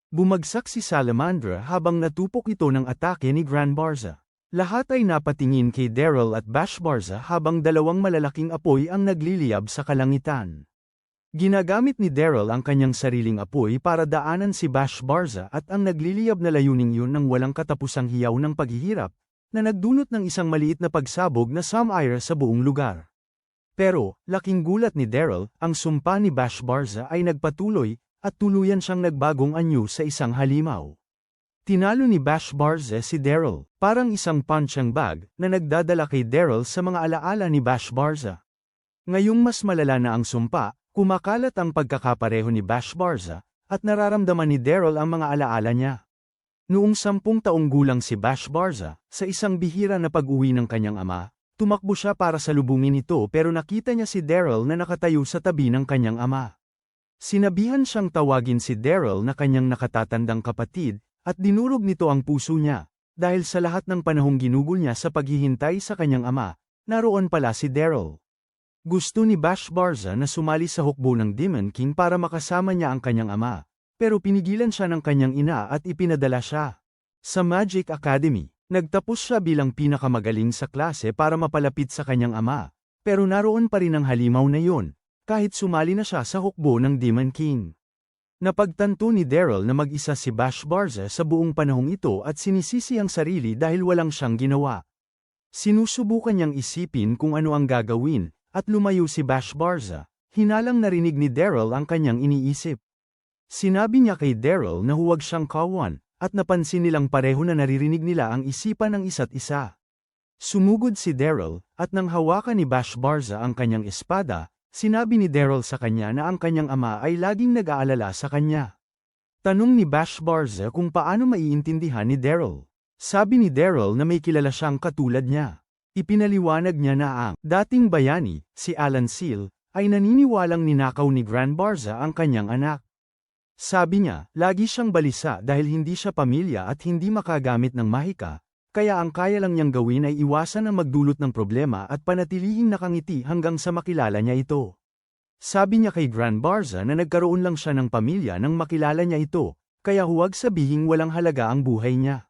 Bumagsak si Salamandra habang natupok ito ng atake ni Grand Barza. Lahat ay napatingin kay Daryl at Bash Barza habang dalawang malalaking apoy ang nagliliyab sa kalangitan. Ginagamit ni Daryl ang kanyang sariling apoy para daanan si Bash Barza at ang nagliliyab na layuning yun ng walang katapusang hiyaw ng paghihirap, na nagdulot ng isang maliit na pagsabog na sumire sa buong lugar. Pero, laking gulat ni Daryl, ang sumpa ni Bash Barza ay nagpatuloy, at tuluyan siyang nagbagong anyo sa isang halimaw. Tinalo ni Bash Barza si Daryl, parang isang punching bag, na nagdadala kay Daryl sa mga alaala ni Bash Barza. Ngayong mas malala na ang sumpa, kumakalat ang pagkakapareho ni Bash Barza, at nararamdaman ni Daryl ang mga alaala niya. Noong 10 taong gulang si Bash Barza, sa isang bihira na pag-uwi ng kanyang ama, tumakbo siya para salubungin ito pero nakita niya si Daryl na nakatayo sa tabi ng kanyang ama. Sinabihan siyang tawagin si Daryl na kanyang nakatatandang kapatid, at dinurog nito ang puso niya, dahil sa lahat ng panahong ginugol niya sa paghihintay sa kanyang ama, naroon pala si Daryl. Gusto ni Bash Barza na sumali sa hukbo ng Demon King para makasama niya ang kanyang ama, pero pinigilan siya ng kanyang ina at ipinadala siya sa Magic Academy. Nagtapos siya bilang pinakamagaling sa klase para mapalapit sa kanyang ama, pero naroon pa rin ang halimaw na yun, kahit sumali na siya sa hukbo ng Demon King. Napagtanto ni Daryl na mag-isa si Bash Barza sa buong panahong ito at sinisisi ang sarili dahil walang siyang ginawa. Sinusubukan niyang isipin kung ano ang gagawin, at lumayo si Bash Barza. Hinalang narinig ni Daryl ang kanyang iniisip. Sinabi niya kay Daryl na huwag siyang kawan, at napansin nilang pareho na naririnig nila ang isipan ng isa't isa. Sumugod si Daryl, at nang hawakan ni Bash Barza ang kanyang espada, sinabi ni Daryl sa kanya na ang kanyang ama ay laging nag-aalala sa kanya. Tanong ni Bash Barza kung paano maiintindihan ni Daryl. Sabi ni Daryl na may kilala siyang katulad niya. Ipinaliwanag niya na ang dating bayani, si Alan Seal, ay naniniwalang ninakaw ni Gran Barza ang kanyang anak. Sabi niya, lagi siyang balisa dahil hindi siya pamilya at hindi makagamit ng mahika, kaya ang kaya lang niyang gawin ay iwasan ang magdulot ng problema at panatilihing nakangiti hanggang sa makilala niya ito. Sabi niya kay Gran Barza na nagkaroon lang siya ng pamilya nang makilala niya ito, kaya huwag sabihing walang halaga ang buhay niya.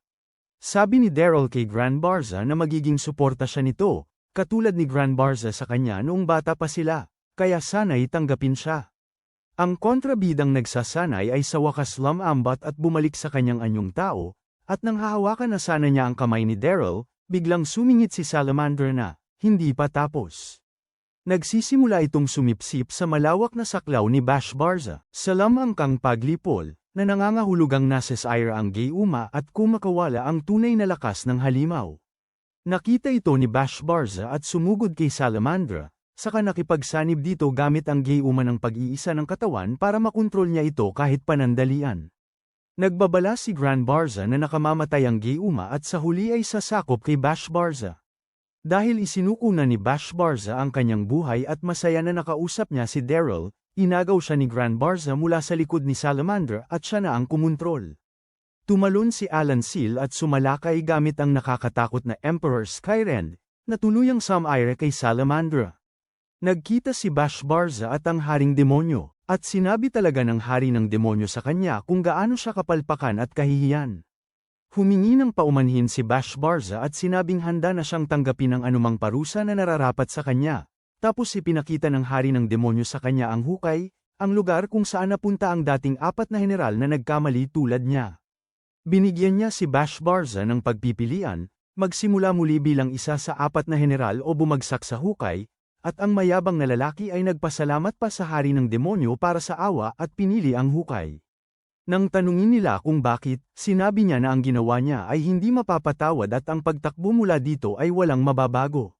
Sabi ni Daryl kay Gran Barza na magiging suporta siya nito, katulad ni Gran Barza sa kanya noong bata pa sila, kaya sana'y tanggapin siya. Ang kontrabidang nagsasanay ay sa wakas lumambat at bumalik sa kanyang anyong tao, at nang hahawakan na sana niya ang kamay ni Daryl, biglang sumingit si Salamander na, hindi pa tapos. Nagsisimula itong sumipsip sa malawak na saklaw ni Bash Barza, sa lamangkang paglipol, na nangangahulugang nasesire ang Gayuma at kumakawala ang tunay na lakas ng halimaw. Nakita ito ni Bash Barza at sumugod kay Salamander, saka nakipagsanib dito gamit ang Gayuma ng pag-iisa ng katawan para makontrol niya ito kahit panandalian. Nagbabala si Gran Barza na nakamamatay ang Gayuma at sa huli ay sasakop kay Bash Barza. Dahil isinuko na ni Bash Barza ang kanyang buhay at masaya na nakausap niya si Daryl, inagaw siya ni Gran Barza mula sa likod ni Salamander at siya na ang kumontrol. Tumalon si Alan Seal at sumalakay gamit ang nakakatakot na Emperor Skyrend, na tuluyang sumire kay Salamander. Nagkita si Bash Barza at ang Haring Demonyo, at sinabi talaga ng Hari ng Demonyo sa kanya kung gaano siya kapalpakan at kahihiyan. Humingi ng paumanhin si Bash Barza at sinabing handa na siyang tanggapin ang anumang parusa na nararapat sa kanya, tapos ipinakita ng Hari ng Demonyo sa kanya ang hukay, ang lugar kung saan napunta ang dating 4 na heneral na nagkamali tulad niya. Binigyan niya si Bash Barza ng pagpipilian, magsimula muli bilang isa sa 4 na heneral o bumagsak sa hukay, at ang mayabang na lalaki ay nagpasalamat pa sa Hari ng Demonyo para sa awa at pinili ang hukay. Nang tanungin nila kung bakit, sinabi niya na ang ginawa niya ay hindi mapapatawad at ang pagtakbo mula dito ay walang mababago.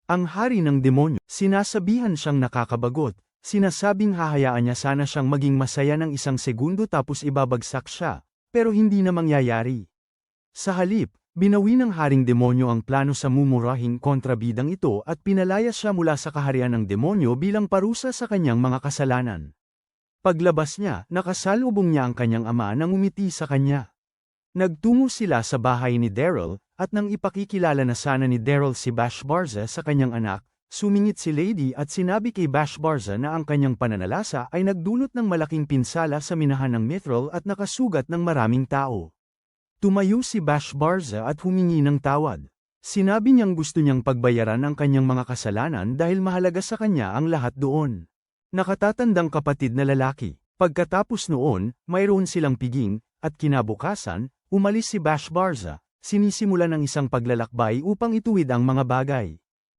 Ang Hari ng Demonyo, sinasabihan siyang nakakabagot, sinasabing hahayaan niya sana siyang maging masaya ng 1 segundo tapos ibabagsak siya, pero hindi na mangyayari. Sa halip, binawi ng Haring Demonyo ang plano sa mumurahing kontrabidang ito at pinalayas siya mula sa kaharian ng demonyo bilang parusa sa kanyang mga kasalanan. Paglabas niya, nakasalubong niya ang kanyang ama nang umiti sa kanya. Nagtungo sila sa bahay ni Daryl, at nang ipakikilala na sana ni Daryl si Bash Barza sa kanyang anak, sumingit si Lady at sinabi kay Bash Barza na ang kanyang pananalasa ay nagdulot ng malaking pinsala sa minahan ng Mithril at nakasugat ng maraming tao. Tumayo si Bash Barza at humingi ng tawad. Sinabi niyang gusto niyang pagbayaran ang kanyang mga kasalanan dahil mahalaga sa kanya ang lahat doon. Nakatatandang kapatid na lalaki. Pagkatapos noon, mayroon silang piging, at kinabukasan, umalis si Bash Barza, sinisimula ng isang paglalakbay upang ituwid ang mga bagay.